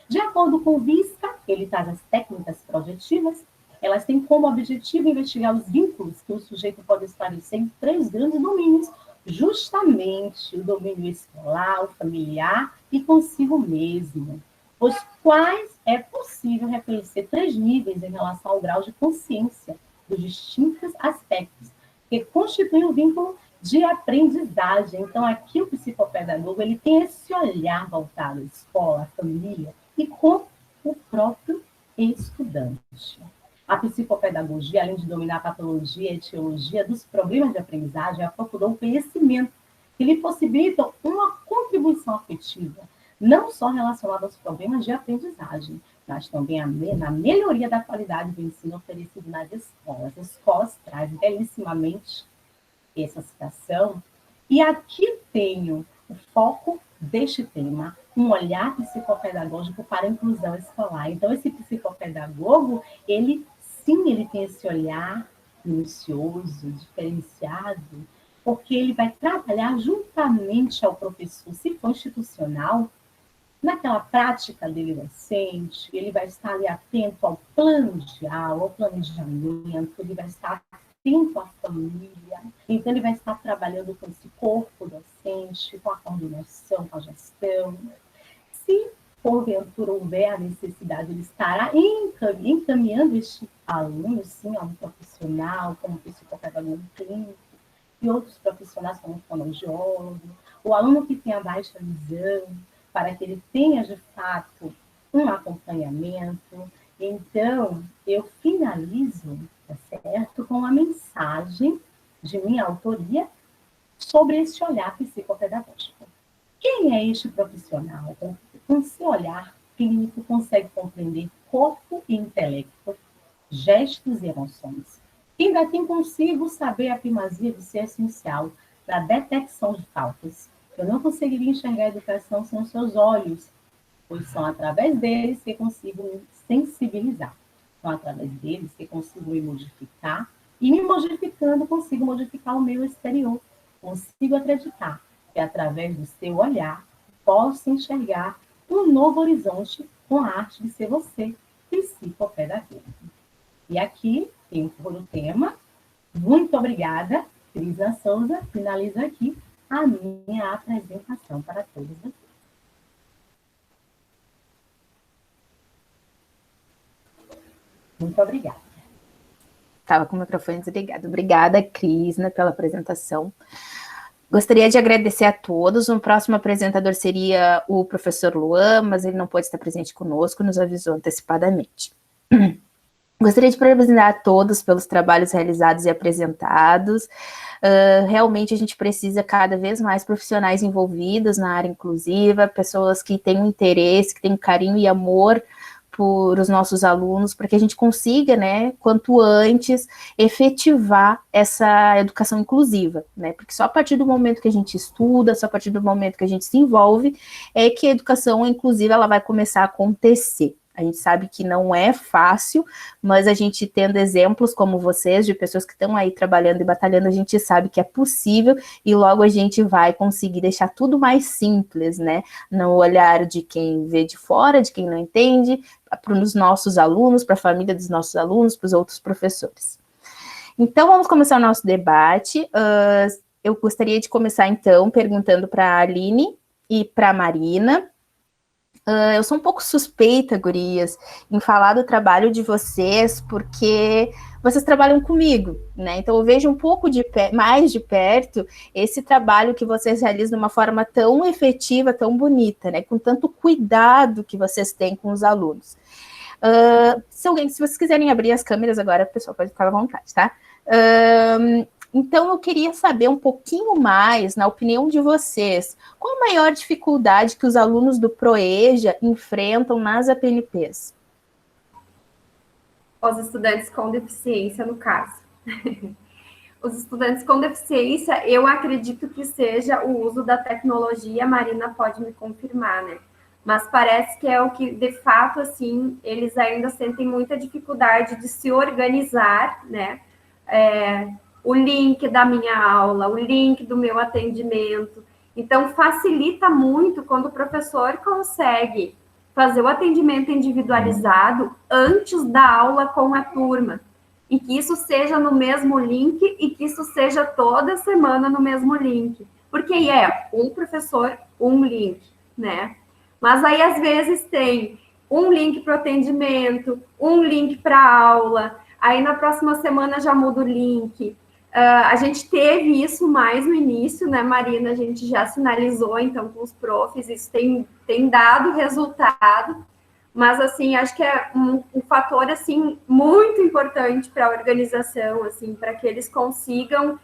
De acordo com o Visca, ele traz as técnicas projetivas. Elas têm como objetivo investigar os vínculos que o sujeito pode estabelecer em 3 grandes domínios, justamente o domínio escolar, o familiar e consigo mesmo, os quais é possível reconhecer 3 níveis em relação ao grau de consciência dos distintos aspectos que constituem o vínculo de aprendizagem. Então, aqui o psicopedagogo ele tem esse olhar voltado à escola, à família e com o próprio estudante. A psicopedagogia, além de dominar a patologia e a etiologia dos problemas de aprendizagem, aprofundou o conhecimento que lhe possibilita uma contribuição afetiva, não só relacionada aos problemas de aprendizagem, mas também na melhoria da qualidade do ensino oferecido nas escolas. As escolas trazem belíssimamente essa citação. E aqui tenho o foco deste tema, um olhar psicopedagógico para a inclusão escolar. Então, esse psicopedagogo, ele tem esse olhar minucioso, diferenciado, porque ele vai trabalhar juntamente ao professor, se for institucional, naquela prática dele docente, ele vai estar ali atento ao plano de aula, ao planejamento, ele vai estar atento à família. Então, ele vai estar trabalhando com esse corpo docente, com a coordenação, com a gestão. Se, porventura, houver a necessidade, ele estará encaminhando este aluno, sim, a um profissional, como psicopedagogo clínico, e outros profissionais, como fonoaudiólogo, o aluno que tem a baixa visão, para que ele tenha, de fato, um acompanhamento. Então, eu finalizo, tá certo, com a mensagem de minha autoria sobre este olhar psicopedagógico. Quem é este profissional? Com seu olhar clínico, consegue compreender corpo e intelecto, gestos e emoções. Ainda tem consigo saber a primazia de ser essencial na detecção de faltas. Eu não conseguiria enxergar a educação sem os seus olhos, pois são através deles que consigo me sensibilizar. São através deles que consigo me modificar, e me modificando consigo modificar o meu exterior. Consigo acreditar que através do seu olhar posso enxergar um novo horizonte com a arte de ser você, psicopedagogo. E aqui eu for o tema. Muito obrigada, Crisa Souza. Finalizo aqui a minha apresentação para todos vocês. Muito obrigada. Estava com o microfone desligado. Obrigada, Crisna, pela apresentação. Gostaria de agradecer a todos. O próximo apresentador seria o professor Luan, mas ele não pôde estar presente conosco, nos avisou antecipadamente. Gostaria de parabenizar a todos pelos trabalhos realizados e apresentados. Realmente a gente precisa cada vez mais profissionais envolvidos na área inclusiva, pessoas que tenham interesse, que tenham carinho e amor por os nossos alunos, para que a gente consiga, né, quanto antes, efetivar essa educação inclusiva, né, porque só a partir do momento que a gente estuda, só a partir do momento que a gente se envolve, é que a educação inclusiva ela vai começar a acontecer. A gente sabe que não é fácil, mas a gente tendo exemplos como vocês, de pessoas que estão aí trabalhando e batalhando, a gente sabe que é possível e logo a gente vai conseguir deixar tudo mais simples, né? No olhar de quem vê de fora, de quem não entende, para os nossos alunos, para a família dos nossos alunos, para os outros professores. Então, vamos começar o nosso debate. Eu gostaria de começar, então, perguntando para a Aline e para a Marina. Eu sou um pouco suspeita, gurias, em falar do trabalho de vocês, porque vocês trabalham comigo, né? Então eu vejo um pouco mais de perto esse trabalho que vocês realizam de uma forma tão efetiva, tão bonita, né? Com tanto cuidado que vocês têm com os alunos. Se vocês quiserem abrir as câmeras agora, o pessoal pode ficar à vontade, tá? Então, eu queria saber um pouquinho mais, na opinião de vocês, qual a maior dificuldade que os alunos do ProEja enfrentam nas APNPs? Os estudantes com deficiência, no caso. Os estudantes com deficiência, eu acredito que seja o uso da tecnologia, a Marina pode me confirmar, né? Mas parece que é o que, de fato, assim, eles ainda sentem muita dificuldade de se organizar, né? O link da minha aula, o link do meu atendimento. Então, facilita muito quando o professor consegue fazer o atendimento individualizado antes da aula com a turma. E que isso seja no mesmo link e que isso seja toda semana no mesmo link. Porque é um professor, um link, né? Mas aí, às vezes, tem um link para o atendimento, um link para a aula, aí na próxima semana já muda o link. A gente teve isso mais no início, né, Marina? A gente já sinalizou, então, com os profs, isso tem dado resultado, mas, assim, acho que é um fator, assim, muito importante para a organização, assim, para que eles consigam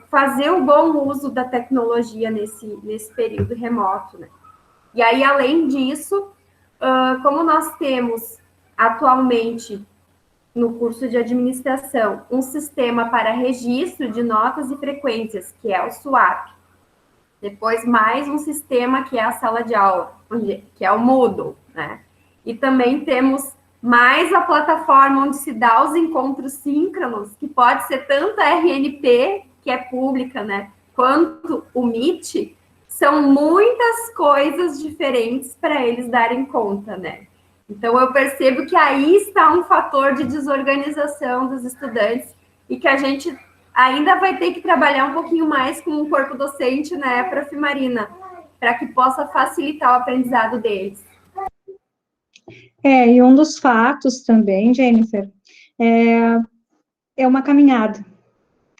fazer o bom uso da tecnologia nesse período remoto, né? E aí, além disso, como nós temos atualmente no curso de administração, um sistema para registro de notas e frequências, que é o SWAP. Depois, mais um sistema que é a sala de aula, que é o Moodle, né? E também temos mais a plataforma onde se dá os encontros síncronos, que pode ser tanto a RNP, que é pública, né? Quanto o Meet. São muitas coisas diferentes para eles darem conta, né? Então, eu percebo que aí está um fator de desorganização dos estudantes e que a gente ainda vai ter que trabalhar um pouquinho mais com o corpo docente, né, Prof. Marina, para que possa facilitar o aprendizado deles. E um dos fatos também, Jennifer, é uma caminhada,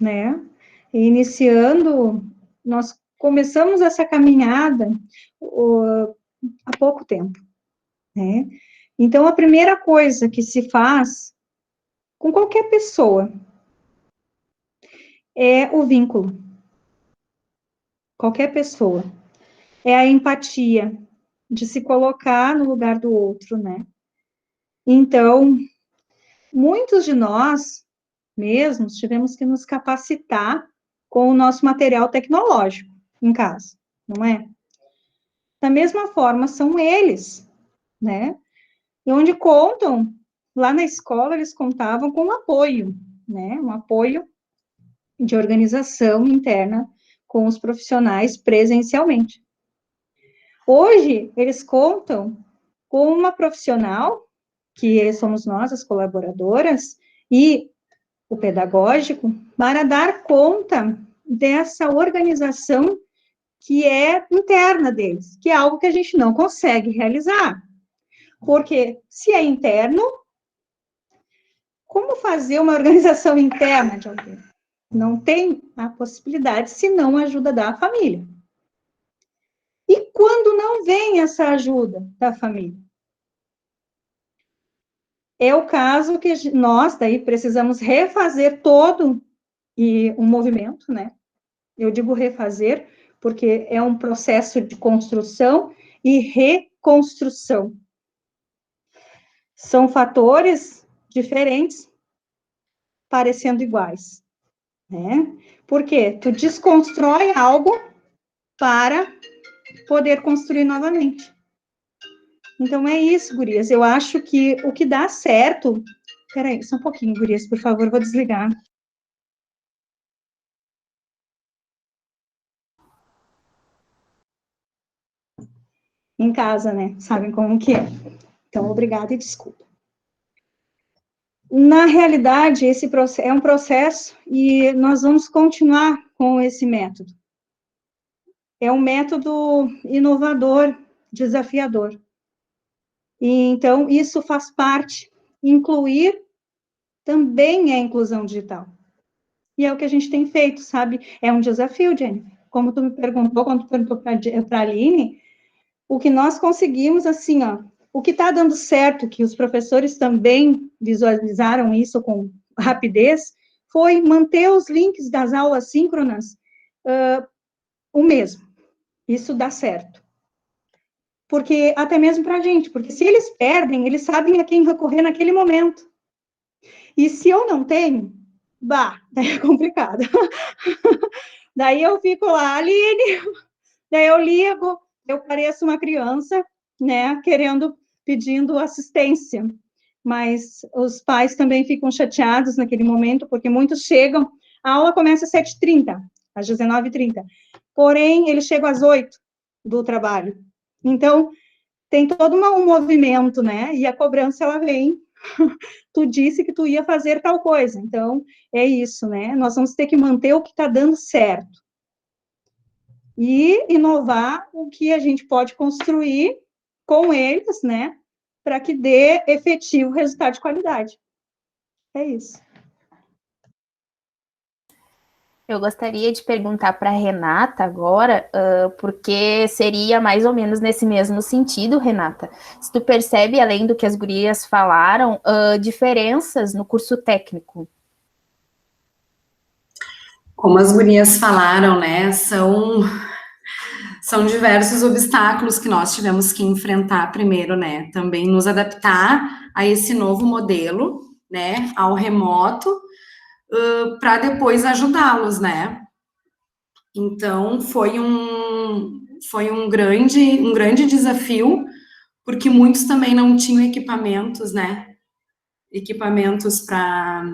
né? Iniciando, nós começamos essa caminhada há pouco tempo, né? Então, a primeira coisa que se faz com qualquer pessoa é o vínculo. Qualquer pessoa. É a empatia, de se colocar no lugar do outro, né? Então, muitos de nós mesmos tivemos que nos capacitar com o nosso material tecnológico em casa, não é? Da mesma forma, são eles, né? E onde contam, lá na escola, eles contavam com apoio, né? Um apoio de organização interna com os profissionais presencialmente. Hoje, eles contam com uma profissional, que somos nós, as colaboradoras, e o pedagógico, para dar conta dessa organização que é interna deles, que é algo que a gente não consegue realizar. Porque se é interno, como fazer uma organização interna de alguém? Não tem a possibilidade, se não a ajuda da família. E quando não vem essa ajuda da família? É o caso que nós, daí, precisamos refazer todo um movimento, né? Eu digo refazer, porque é um processo de construção e reconstrução. São fatores diferentes, parecendo iguais, né? Porque tu desconstrói algo para poder construir novamente. Então, é isso, gurias. Eu acho que o que dá certo... Peraí, só um pouquinho, gurias, por favor, vou desligar. Em casa, né? Sabem como que é. Então, obrigada e desculpa. Na realidade, esse é um processo e nós vamos continuar com esse método. É um método inovador, desafiador. E, então, isso faz parte, incluir também a inclusão digital. E é o que a gente tem feito, sabe? É um desafio, Jennifer. Como tu me perguntou, quando tu perguntou para a Aline, o que nós conseguimos, assim, ó, o que está dando certo, que os professores também visualizaram isso com rapidez, foi manter os links das aulas síncronas o mesmo. Isso dá certo. Porque, até mesmo para a gente, porque se eles perdem, eles sabem a quem recorrer naquele momento. E se eu não tenho, daí é complicado. Daí eu fico lá, Aline, daí eu ligo, eu pareço uma criança, né, pedindo assistência. Mas os pais também ficam chateados naquele momento, porque muitos chegam, a aula começa às 7h30, às 19h30, porém, eles chegam às 8h do trabalho. Então, tem todo um movimento, né, e a cobrança, ela vem, tu disse que tu ia fazer tal coisa, então, é isso, né, nós vamos ter que manter o que está dando certo, e inovar o que a gente pode construir com eles, né, para que dê efetivo resultado de qualidade. É isso. Eu gostaria de perguntar para a Renata agora, porque seria mais ou menos nesse mesmo sentido, Renata. Se tu percebe, além do que as gurias falaram, diferenças no curso técnico. Como as gurias falaram, né, são diversos obstáculos que nós tivemos que enfrentar primeiro, né, também nos adaptar a esse novo modelo, né, ao remoto, para depois ajudá-los, né. Então, foi um grande desafio, porque muitos também não tinham equipamentos, né, equipamentos para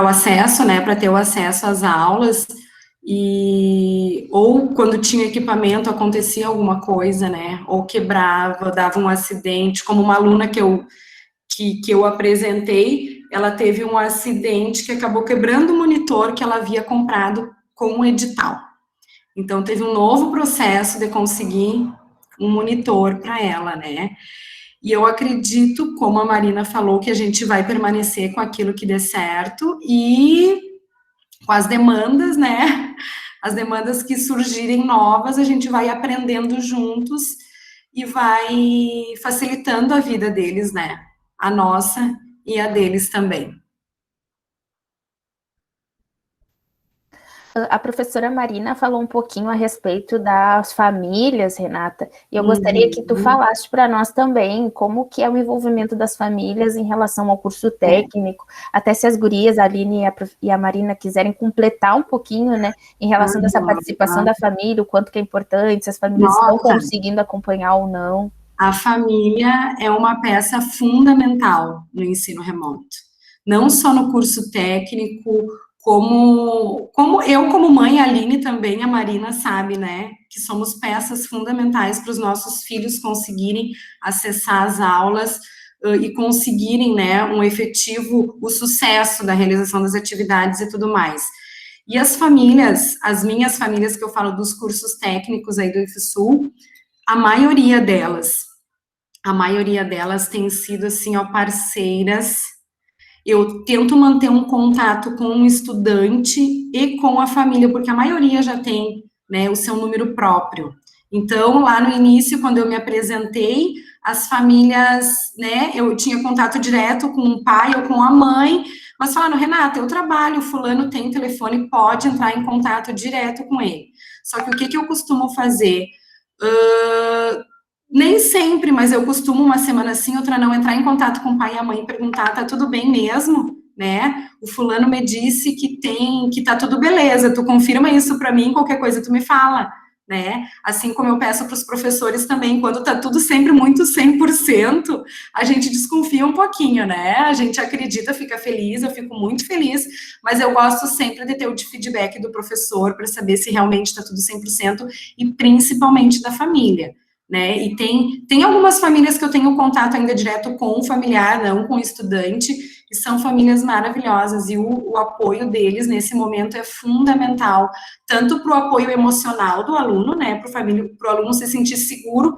o acesso, né, para ter o acesso às aulas, ou quando tinha equipamento acontecia alguma coisa, né, ou quebrava, dava um acidente, como uma aluna que eu apresentei, ela teve um acidente que acabou quebrando o monitor que ela havia comprado com o edital. Então, teve um novo processo de conseguir um monitor para ela, né? E eu acredito, como a Marina falou, que a gente vai permanecer com aquilo que dê certo e com as demandas, né? As demandas que surgirem novas, a gente vai aprendendo juntos e vai facilitando a vida deles, né? A nossa e a deles também. A professora Marina falou um pouquinho a respeito das famílias, Renata, e eu gostaria que tu falasse para nós também como que é o envolvimento das famílias em relação ao curso técnico, até se as gurias, a Aline e a Marina, quiserem completar um pouquinho, né, em relação dessa participação da família, o quanto que é importante, se as famílias estão conseguindo acompanhar ou não. A família é uma peça fundamental no ensino remoto, não só no curso técnico, como eu, como mãe, a Aline também, a Marina sabe, né, que somos peças fundamentais para os nossos filhos conseguirem acessar as aulas e conseguirem, né, o sucesso da realização das atividades e tudo mais. E as famílias, as minhas famílias que eu falo dos cursos técnicos aí do IFSUL, a maioria delas têm sido, assim, ó, parceiras. Eu tento manter um contato com o estudante e com a família, porque a maioria já tem, né, o seu número próprio. Então, lá no início, quando eu me apresentei, as famílias, né, eu tinha contato direto com o pai ou com a mãe, mas falaram, Renata, eu trabalho, fulano tem telefone, pode entrar em contato direto com ele. Só que o que eu costumo fazer? Nem sempre, mas eu costumo uma semana sim, outra não, entrar em contato com o pai e a mãe e perguntar, tá tudo bem mesmo, né? O fulano me disse que tá tudo beleza, tu confirma isso para mim, qualquer coisa tu me fala, né? Assim como eu peço para os professores também, quando tá tudo sempre muito 100%, a gente desconfia um pouquinho, né? A gente acredita, fica feliz, eu fico muito feliz, mas eu gosto sempre de ter o feedback do professor para saber se realmente tá tudo 100% e principalmente da família. Né, e tem algumas famílias que eu tenho contato ainda direto com o familiar, não com o estudante, e são famílias maravilhosas, e o apoio deles nesse momento é fundamental, tanto para o apoio emocional do aluno, né, para o aluno se sentir seguro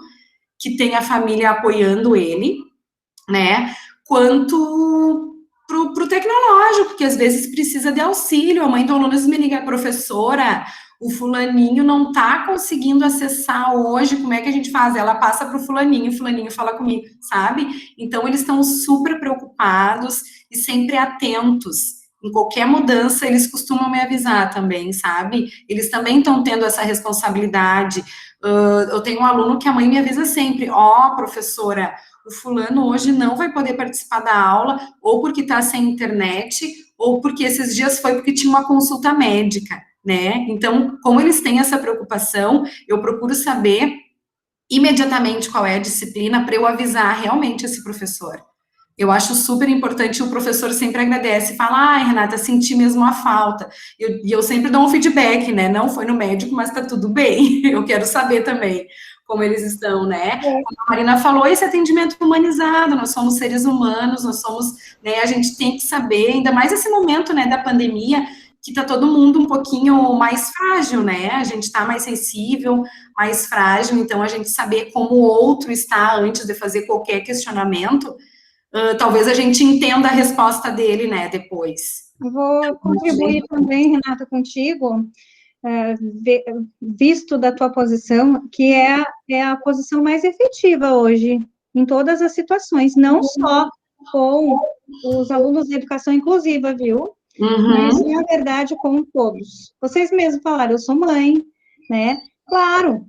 que tem a família apoiando ele, né, quanto para o tecnológico, que às vezes precisa de auxílio. A mãe do aluno me liga, professora, o fulaninho não está conseguindo acessar hoje, como é que a gente faz? Ela passa para o fulaninho fala comigo, sabe? Então, eles estão super preocupados e sempre atentos. Em qualquer mudança, eles costumam me avisar também, sabe? Eles também estão tendo essa responsabilidade. Eu tenho um aluno que a mãe me avisa sempre, professora, o fulano hoje não vai poder participar da aula, ou porque está sem internet, ou porque esses dias foi porque tinha uma consulta médica, né? Então, como eles têm essa preocupação, eu procuro saber imediatamente qual é a disciplina para eu avisar realmente esse professor. Eu acho super importante, o professor sempre agradece, fala, Renata, senti mesmo a falta. E eu sempre dou um feedback, né? Não foi no médico, mas tá tudo bem. Eu quero saber também como eles estão, né? Como a Marina falou, esse atendimento humanizado, nós somos seres humanos, nós somos, né, a gente tem que saber, ainda mais esse momento, né, da pandemia, que tá todo mundo um pouquinho mais frágil, né? A gente tá mais sensível, mais frágil, então a gente saber como o outro está antes de fazer qualquer questionamento, talvez a gente entenda a resposta dele, né, depois. Eu vou contribuir também, Renata, contigo, visto da tua posição, que é a posição mais efetiva hoje, em todas as situações, não só com os alunos de educação inclusiva, viu? Mas, na verdade, com todos. Vocês mesmos falaram, eu sou mãe, né? Claro,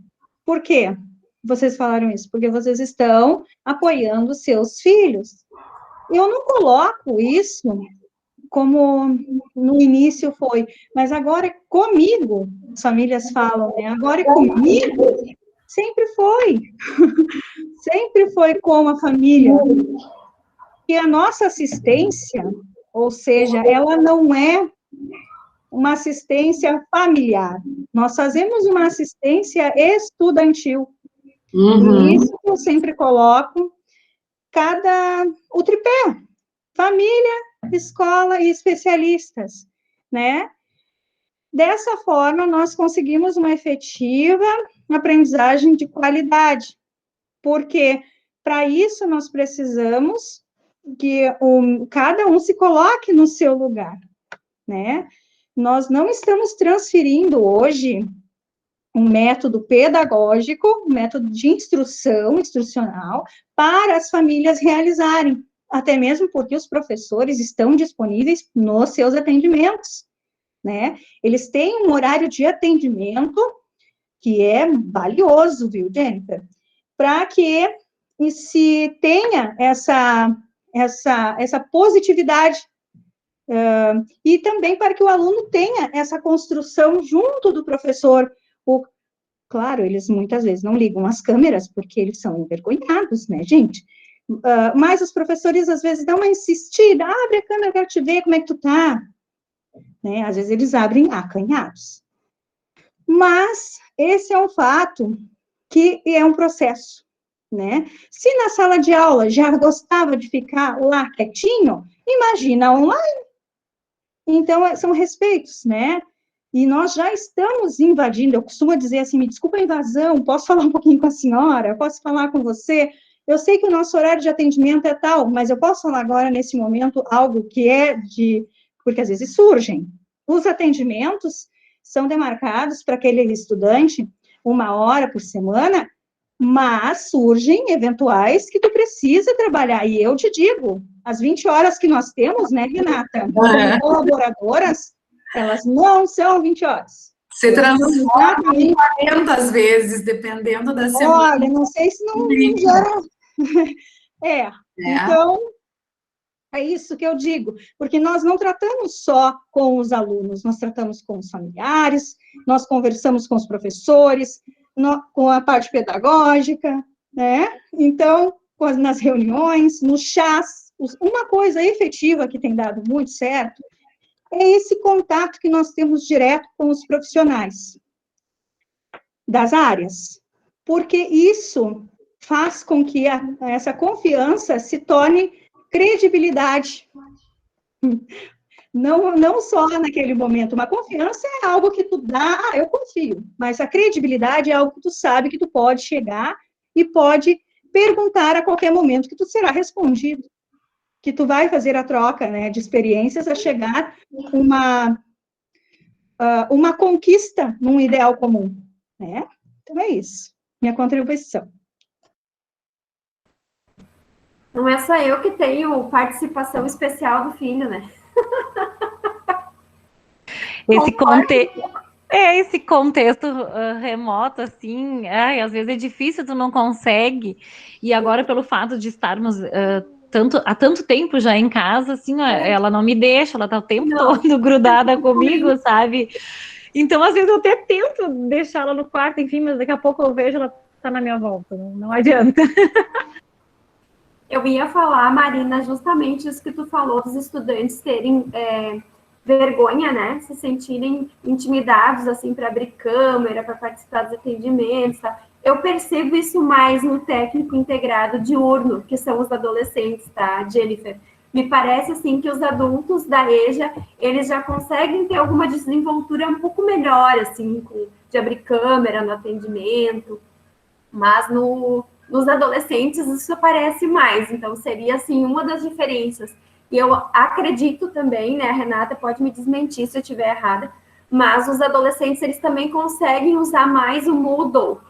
por quê? Vocês falaram isso? Porque vocês estão apoiando seus filhos. Eu não coloco isso como no início foi, mas agora é comigo, as famílias falam, né? Agora é comigo, sempre foi. Sempre foi com a família. E a nossa assistência, ou seja, ela não é uma assistência familiar. Nós fazemos uma assistência estudantil. E isso que eu sempre coloco, o tripé. família, escola e especialistas, né? Dessa forma, nós conseguimos uma efetiva aprendizagem de qualidade, porque para isso nós precisamos que cada um se coloque no seu lugar, né? Nós não estamos transferindo hoje um método pedagógico, um método de instrucional, para as famílias realizarem, até mesmo porque os professores estão disponíveis nos seus atendimentos, né? Eles têm um horário de atendimento que é valioso, viu, Jennifer? Para que se tenha essa positividade, e também para que o aluno tenha essa construção junto do professor. Claro, eles muitas vezes não ligam as câmeras, porque eles são envergonhados, né, gente? Mas os professores, às vezes, dão uma insistida, abre a câmera, eu quero te ver, como é que tu tá? Né? Às vezes eles abrem acanhados. Mas esse é um fato que é um processo, né? Se na sala de aula já gostava de ficar lá quietinho, imagina online. Então, são respeitos, né? E nós já estamos invadindo, eu costumo dizer assim, me desculpa a invasão, posso falar um pouquinho com a senhora? Posso falar com você? Eu sei que o nosso horário de atendimento é tal, mas eu posso falar agora, nesse momento, algo que é porque às vezes surgem. Os atendimentos são demarcados para aquele estudante 1 hora por semana, mas surgem eventuais que tu precisa trabalhar. E eu te digo, as 20 horas que nós temos, né, Renata, como colaboradoras, elas não são 20 horas. Você transforma em 40 vezes, dependendo da semana. Olha, não sei se não gera... Então, é isso que eu digo, porque nós não tratamos só com os alunos, nós tratamos com os familiares, nós conversamos com os professores, com a parte pedagógica, né? Então, nas reuniões, nos chás, uma coisa efetiva que tem dado muito certo é esse contato que nós temos direto com os profissionais das áreas, porque isso faz com que essa confiança se torne credibilidade. Não só naquele momento, uma confiança é algo que tu dá, eu confio, mas a credibilidade é algo que tu sabe que tu pode chegar e pode perguntar a qualquer momento que tu será respondido, que tu vai fazer a troca, né, de experiências a chegar uma conquista num ideal comum, né? Então é isso, minha contribuição. Não é só eu que tenho participação especial do filho, né? Esse contexto remoto, assim, às vezes é difícil, tu não consegue, e agora pelo fato de estarmos há tanto tempo já em casa, assim, ela não me deixa, ela tá o tempo todo grudada comigo, sabe? Então, às vezes eu até tento deixá-la no quarto, enfim, mas daqui a pouco eu vejo ela tá na minha volta, não adianta. Eu ia falar, Marina, justamente isso que tu falou, dos estudantes terem vergonha, né? Se sentirem intimidados, assim, para abrir câmera, para participar dos atendimentos, tá? Eu percebo isso mais no técnico integrado diurno, que são os adolescentes, tá, Jennifer? Me parece, assim, que os adultos da EJA, eles já conseguem ter alguma desenvoltura um pouco melhor, assim, de abrir câmera no atendimento, mas nos adolescentes isso aparece mais, então seria, assim, uma das diferenças. E eu acredito também, né, a Renata pode me desmentir se eu estiver errada, mas os adolescentes, eles também conseguem usar mais o Moodle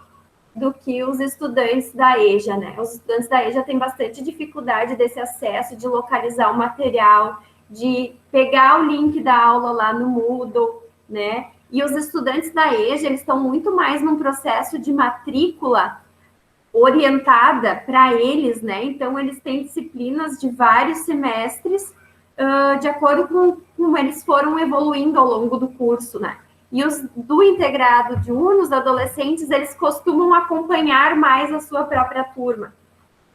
do que os estudantes da EJA, né? Os estudantes da EJA têm bastante dificuldade desse acesso, de localizar o material, de pegar o link da aula lá no Moodle, né? E os estudantes da EJA, eles estão muito mais num processo de matrícula orientada para eles, né? Então, eles têm disciplinas de vários semestres, de acordo com como eles foram evoluindo ao longo do curso, né? E os do integrado diurno, os adolescentes, eles costumam acompanhar mais a sua própria turma.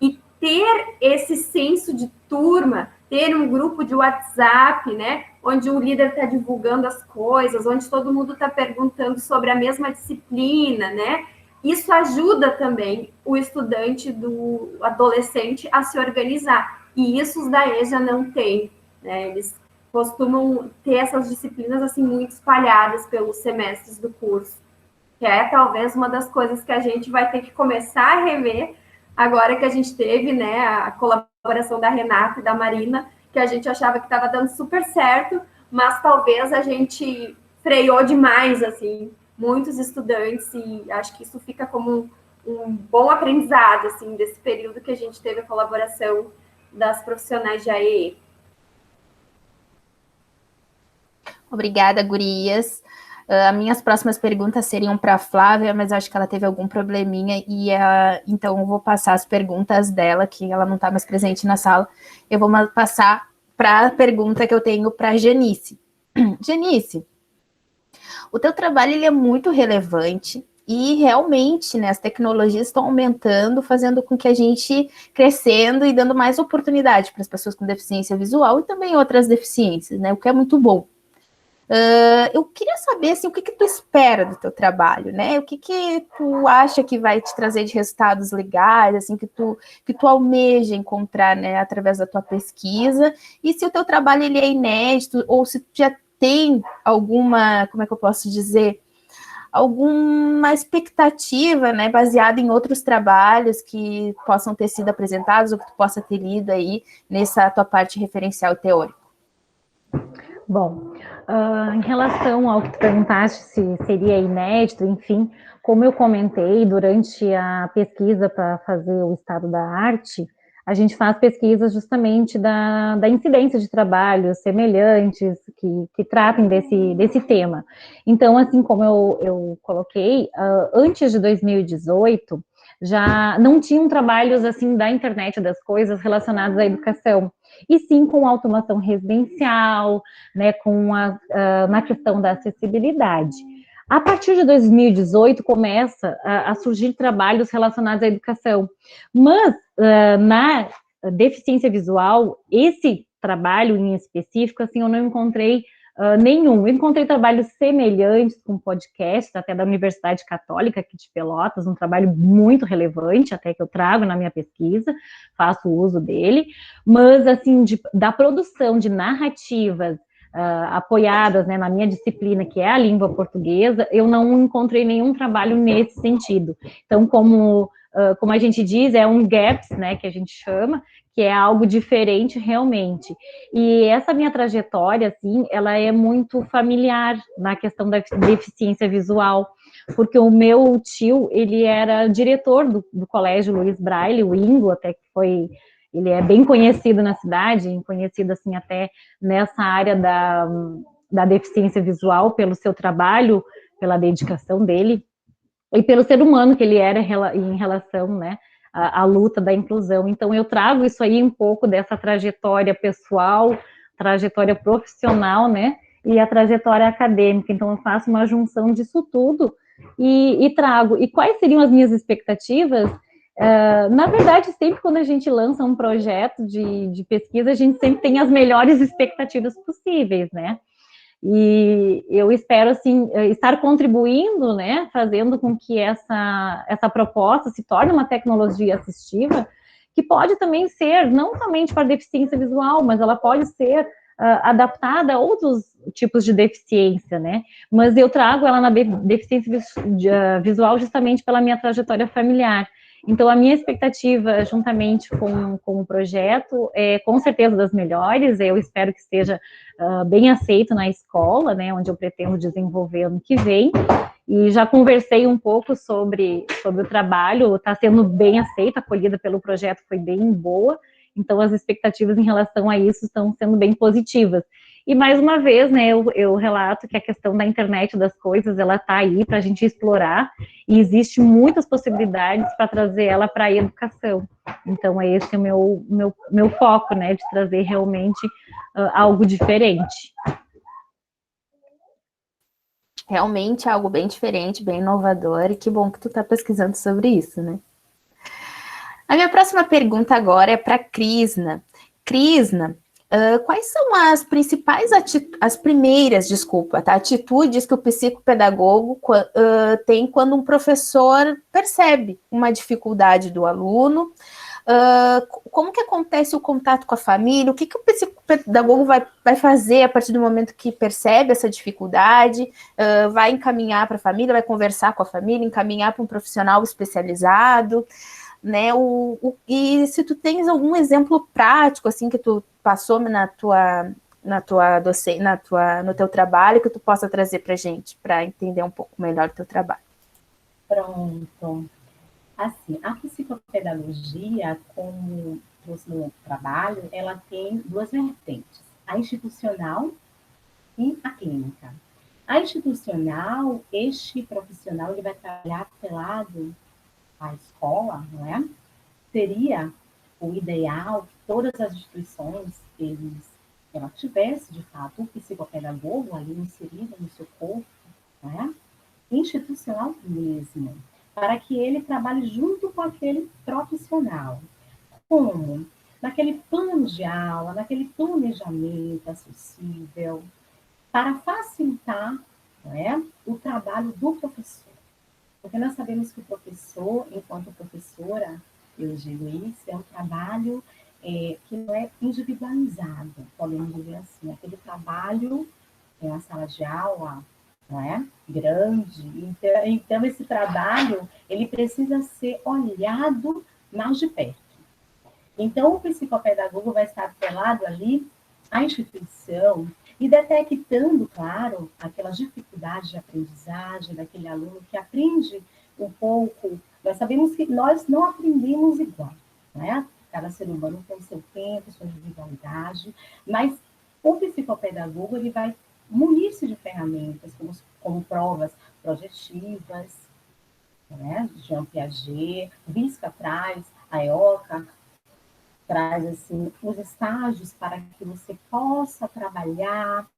E ter esse senso de turma, ter um grupo de WhatsApp, né? Onde o líder está divulgando as coisas, onde todo mundo está perguntando sobre a mesma disciplina, né? Isso ajuda também o estudante, do adolescente, a se organizar. e isso os da EJA não têm, né? Eles costumam ter essas disciplinas assim muito espalhadas pelos semestres do curso, que é talvez uma das coisas que a gente vai ter que começar a rever agora que a gente teve, né, a colaboração da Renata e da Marina, que a gente achava que estava dando super certo, mas talvez a gente freou demais, assim, muitos estudantes, e acho que isso fica como um bom aprendizado, assim, desse período que a gente teve a colaboração das profissionais de AEE. Obrigada, gurias. As minhas próximas perguntas seriam para a Flávia, mas acho que ela teve algum probleminha, então eu vou passar as perguntas dela, que ela não está mais presente na sala. Eu vou passar para a pergunta que eu tenho para a Janice. Janice, o teu trabalho ele é muito relevante e realmente, né, as tecnologias estão aumentando, fazendo com que a gente crescendo e dando mais oportunidade para as pessoas com deficiência visual e também outras deficiências, né, o que é muito bom. Eu queria saber, assim, o que tu espera do teu trabalho, né? O que tu acha que vai te trazer de resultados legais, assim, que tu almeja encontrar, né, através da tua pesquisa, e se o teu trabalho ele é inédito, ou se tu já tem alguma, como é que eu posso dizer, alguma expectativa, né, baseada em outros trabalhos que possam ter sido apresentados, ou que tu possa ter lido aí nessa tua parte referencial e teórica. Bom, em relação ao que tu perguntaste, se seria inédito, enfim, como eu comentei, durante a pesquisa para fazer o estado da arte, a gente faz pesquisas justamente da incidência de trabalhos semelhantes que tratem desse tema. Então, assim como eu coloquei, antes de 2018, já não tinham trabalhos assim da internet das coisas relacionados à educação, e sim com automação residencial, né, na questão da acessibilidade. A partir de 2018 começa a surgir trabalhos relacionados à educação, mas na deficiência visual, esse trabalho em específico, assim, eu não encontrei nenhum. Eu encontrei trabalhos semelhantes com podcasts, até da Universidade Católica aqui de Pelotas, um trabalho muito relevante, até que eu trago na minha pesquisa, faço uso dele, mas, assim, da produção de narrativas apoiadas, né, na minha disciplina, que é a língua portuguesa, eu não encontrei nenhum trabalho nesse sentido. Então, como a gente diz, é um gaps, né, que a gente chama, que é algo diferente realmente. E essa minha trajetória, assim, ela é muito familiar na questão da deficiência visual, porque o meu tio, ele era diretor do Colégio Luiz Braille, o Ingo, até que foi... Ele é bem conhecido na cidade, conhecido, assim, até nessa área da deficiência visual, pelo seu trabalho, pela dedicação dele, e pelo ser humano que ele era em relação, né, à luta da inclusão. Então, eu trago isso aí um pouco dessa trajetória pessoal, trajetória profissional, né, e a trajetória acadêmica. Então, eu faço uma junção disso tudo e trago. E quais seriam as minhas expectativas? Na verdade, sempre quando a gente lança um projeto de pesquisa, a gente sempre tem as melhores expectativas possíveis, né? E eu espero, assim, estar contribuindo, né, fazendo com que essa proposta se torne uma tecnologia assistiva, que pode também ser, não somente para deficiência visual, mas ela pode ser adaptada a outros tipos de deficiência, né? Mas eu trago ela na deficiência visual justamente pela minha trajetória familiar. Então, a minha expectativa, juntamente com o projeto, é com certeza das melhores. Eu espero que esteja bem aceito na escola, né, onde eu pretendo desenvolver ano que vem. E já conversei um pouco sobre o trabalho, está sendo bem aceito, a acolhida pelo projeto foi bem boa. Então, as expectativas em relação a isso estão sendo bem positivas. E, mais uma vez, né, eu relato que a questão da internet das coisas, ela está aí para a gente explorar, e existe muitas possibilidades para trazer ela para a educação. Então, esse é o meu foco, né, de trazer realmente algo diferente. Realmente é algo bem diferente, bem inovador, e que bom que tu está pesquisando sobre isso, né? A minha próxima pergunta agora é para a Crisna. Crisna, quais são as principais atitudes que o psicopedagogo tem quando um professor percebe uma dificuldade do aluno, como que acontece o contato com a família? O que o psicopedagogo vai fazer a partir do momento que percebe essa dificuldade? Vai encaminhar para a família, vai conversar com a família, encaminhar para um profissional especializado, né? E se tu tens algum exemplo prático, assim, que tu passou no teu trabalho, que tu possa trazer para a gente, para entender um pouco melhor o teu trabalho. Pronto. Assim, a psicopedagogia, como no trabalho, ela tem duas vertentes, a institucional e a clínica. A institucional, este profissional, ele vai trabalhar atrelado à escola, não é? Seria o ideal que todas as instituições, ela tivesse, de fato, um psicopedagogo ali inserido no seu corpo, não é? Institucional mesmo, para que ele trabalhe junto com aquele profissional. Como? Naquele plano de aula, naquele planejamento acessível, para facilitar, não é, o trabalho do professor. Porque nós sabemos que o professor, enquanto professora, eu digo isso, é um trabalho que não é individualizado, podemos dizer assim, aquele trabalho em uma sala de aula, não é? Grande. Então, esse trabalho, ele precisa ser olhado mais de perto. Então, o psicopedagogo vai estar atrelado ali à instituição e detectando, claro, aquelas dificuldades de aprendizagem daquele aluno que aprende um pouco. Nós sabemos que nós não aprendemos igual, não é? Cada ser humano tem o seu tempo, sua individualidade, mas o psicopedagogo, ele vai munir-se de ferramentas, como provas projetivas, né? Jean Piaget, Visca traz, a EOCA traz assim, os estágios para que você possa trabalhar,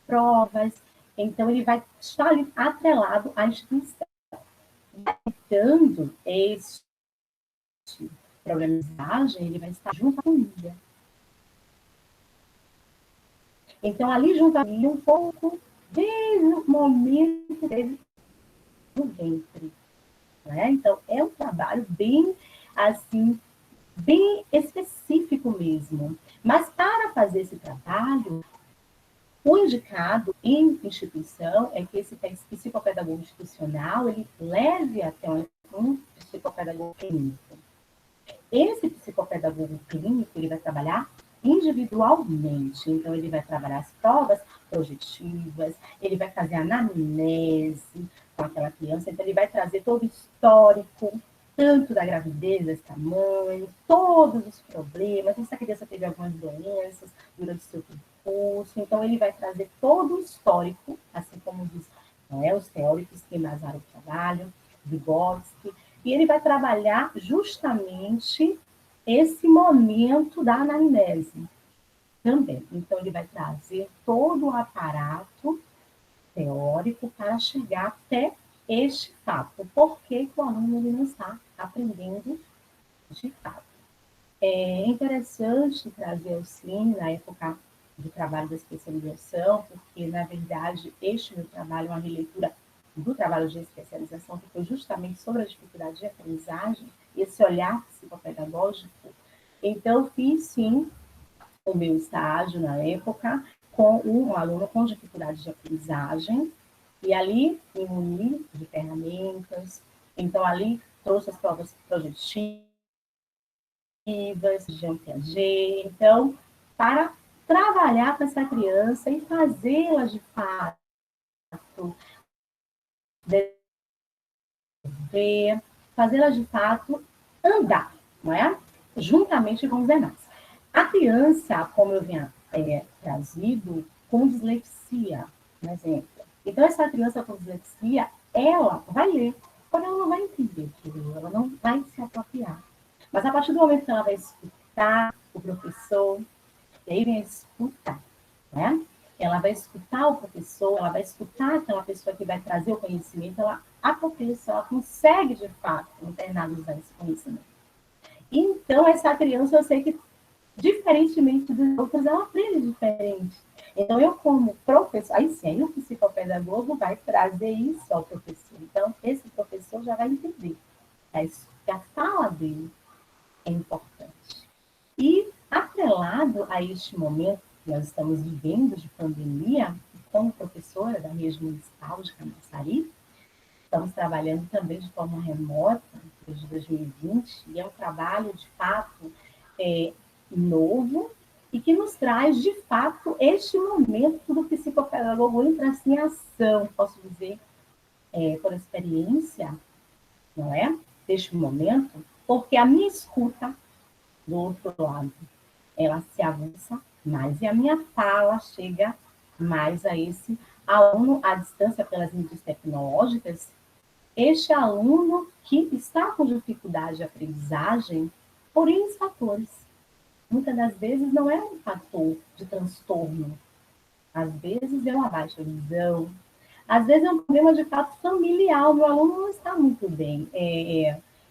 provas. Então, ele vai estar ali atrelado à instituição. Detectando este problema de aprendizagem, ele vai estar junto à família. Então, ali junto à família, um pouco desde o momento dele no ventre. Né? Então, é um trabalho bem, assim, bem específico mesmo. Mas, para fazer esse trabalho, o indicado em instituição é que esse psicopedagogo institucional, ele leve até um psicopedagogo clínico. Esse psicopedagogo clínico, ele vai trabalhar individualmente. Então, ele vai trabalhar as provas projetivas, ele vai fazer anamnese com aquela criança, então ele vai trazer todo o histórico, tanto da gravidez desse tamanho, todos os problemas, essa criança teve algumas doenças durante o seu percurso, então ele vai trazer todo o histórico, assim como diz, não é, os teóricos que embasaram o trabalho, Vygotsky, e ele vai trabalhar justamente esse momento da anamnese também. Então, ele vai trazer todo o aparato teórico para chegar até este fato. Por que o aluno ele não está aprendendo de fato? É interessante trazer assim, na época do trabalho da especialização, porque, na verdade, este meu trabalho é uma releitura do trabalho de especialização, que foi justamente sobre a dificuldade de aprendizagem, esse olhar psicopedagógico. Então, fiz, sim, o meu estágio na época com um aluno com dificuldade de aprendizagem, e ali me muni de ferramentas. Então, ali trouxe as provas projetivas, de Jean Piaget. Então, para trabalhar com essa criança e fazê-la de fato fazê-la de fato andar, não é? Juntamente com os demais. A criança, como eu vinha trazido, com dislexia, por exemplo. Então, essa criança com dislexia, ela vai ler, porém ela não vai entender aquilo, ela não vai se apropriar. Mas a partir do momento que ela vai escutar o professor, e aí vem a escuta, né? Ela vai escutar o professor, ela vai escutar aquela pessoa que vai trazer o conhecimento, ela apropria-se, ela consegue, de fato, internalizar esse conhecimento. Então, essa criança, eu sei que, diferentemente dos outros, ela aprende diferente. Então, eu, como professor, aí sim, o psicopedagogo vai trazer isso ao professor. Então, esse professor já vai entender que a fala dele a este momento que nós estamos vivendo de pandemia, como professora da rede municipal de Camaçari, estamos trabalhando também de forma remota desde 2020, e é um trabalho, de fato, novo, e que nos traz, de fato, este momento do psicopedagogo entra assim em ação, posso dizer, por experiência, não é? Deste momento, porque a minha escuta do outro lado, ela se avança mais, e a minha fala chega mais a esse aluno à distância pelas mídias tecnológicas, este aluno que está com dificuldade de aprendizagem por N fatores. Muitas das vezes não é um fator de transtorno, às vezes é uma baixa visão, às vezes é um problema de fato familiar, o meu aluno não está muito bem.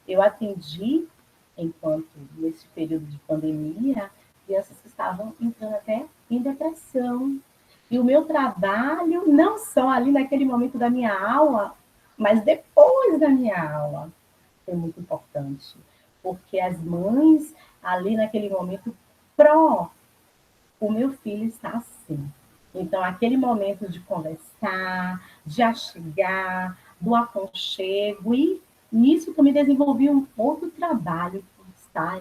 Eu atendi, enquanto nesse período de pandemia, crianças que estavam entrando até em depressão. E o meu trabalho, não só ali naquele momento da minha aula, mas depois da minha aula, foi muito importante. Porque as mães, ali naquele momento, o meu filho está assim. Então, aquele momento de conversar, de achegar, do aconchego, e nisso que eu me desenvolvi um outro trabalho que está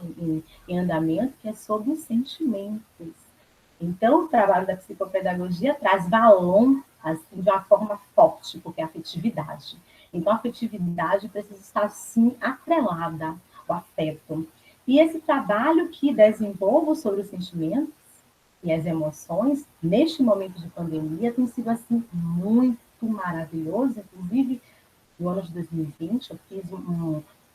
em andamento, que é sobre os sentimentos. Então, o trabalho da psicopedagogia traz valor assim, de uma forma forte, porque é a afetividade. Então, a afetividade precisa estar, sim, atrelada ao afeto. E esse trabalho que desenvolvo sobre os sentimentos e as emoções, neste momento de pandemia, tem sido, assim, muito maravilhoso. Inclusive, no ano de 2020, eu fiz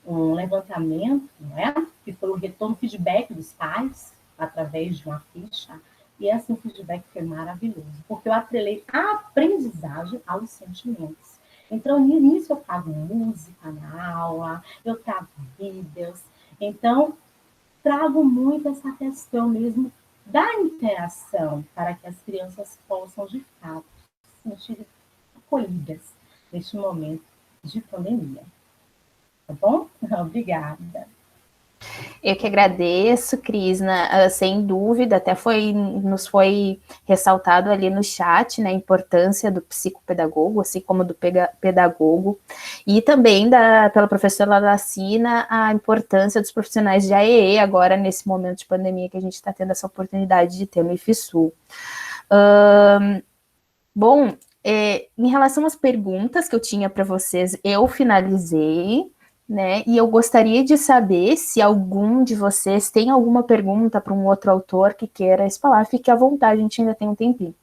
um levantamento, né, que foi o retorno, feedback dos pais, através de uma ficha, e assim, o feedback foi maravilhoso, porque eu atrelei a aprendizagem aos sentimentos. Então, nisso eu trago música na aula, eu trago vídeos, então, trago muito essa questão mesmo da interação, para que as crianças possam, de fato, se sentir acolhidas neste momento de pandemia. Tá bom? Obrigada. Eu que agradeço, Cris, sem dúvida, até nos foi ressaltado ali no chat, né, a importância do psicopedagogo, assim como do pedagogo, e também pela professora Lacina, a importância dos profissionais de AEE agora nesse momento de pandemia que a gente está tendo essa oportunidade de ter no IFSU. Bom, em relação às perguntas que eu tinha para vocês, eu finalizei, né? E eu gostaria de saber se algum de vocês tem alguma pergunta para um outro autor que queira explanar. Fique à vontade, a gente ainda tem um tempinho.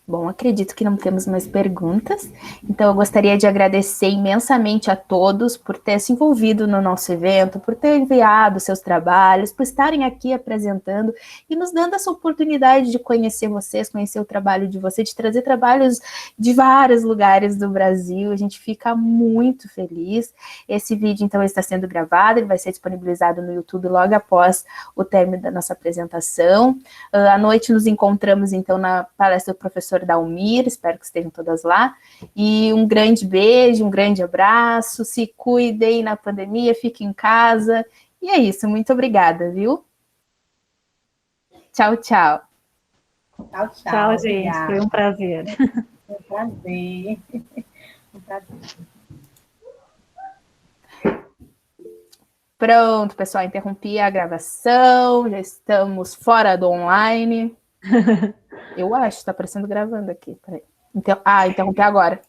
Bom, acredito que não temos mais perguntas, então eu gostaria de agradecer imensamente a todos por ter se envolvido no nosso evento, por ter enviado seus trabalhos, por estarem aqui apresentando e nos dando essa oportunidade de conhecer vocês, conhecer o trabalho de vocês, de trazer trabalhos de vários lugares do Brasil. A gente fica muito feliz. Esse vídeo, então, está sendo gravado, ele vai ser disponibilizado no YouTube logo após o término da nossa apresentação. À noite nos encontramos, então, na palestra do professor Dalmir, espero que estejam todas lá, e um grande beijo, um grande abraço, se cuidem na pandemia, fiquem em casa, e é isso, muito obrigada, viu? Tchau, tchau. Tchau, tchau. Tchau, gente, Obrigada. foi um prazer. Foi um prazer. Um prazer. Pronto, pessoal, interrompi a gravação, já estamos fora do online. Eu acho, tá aparecendo gravando aqui, peraí. Interrompi agora.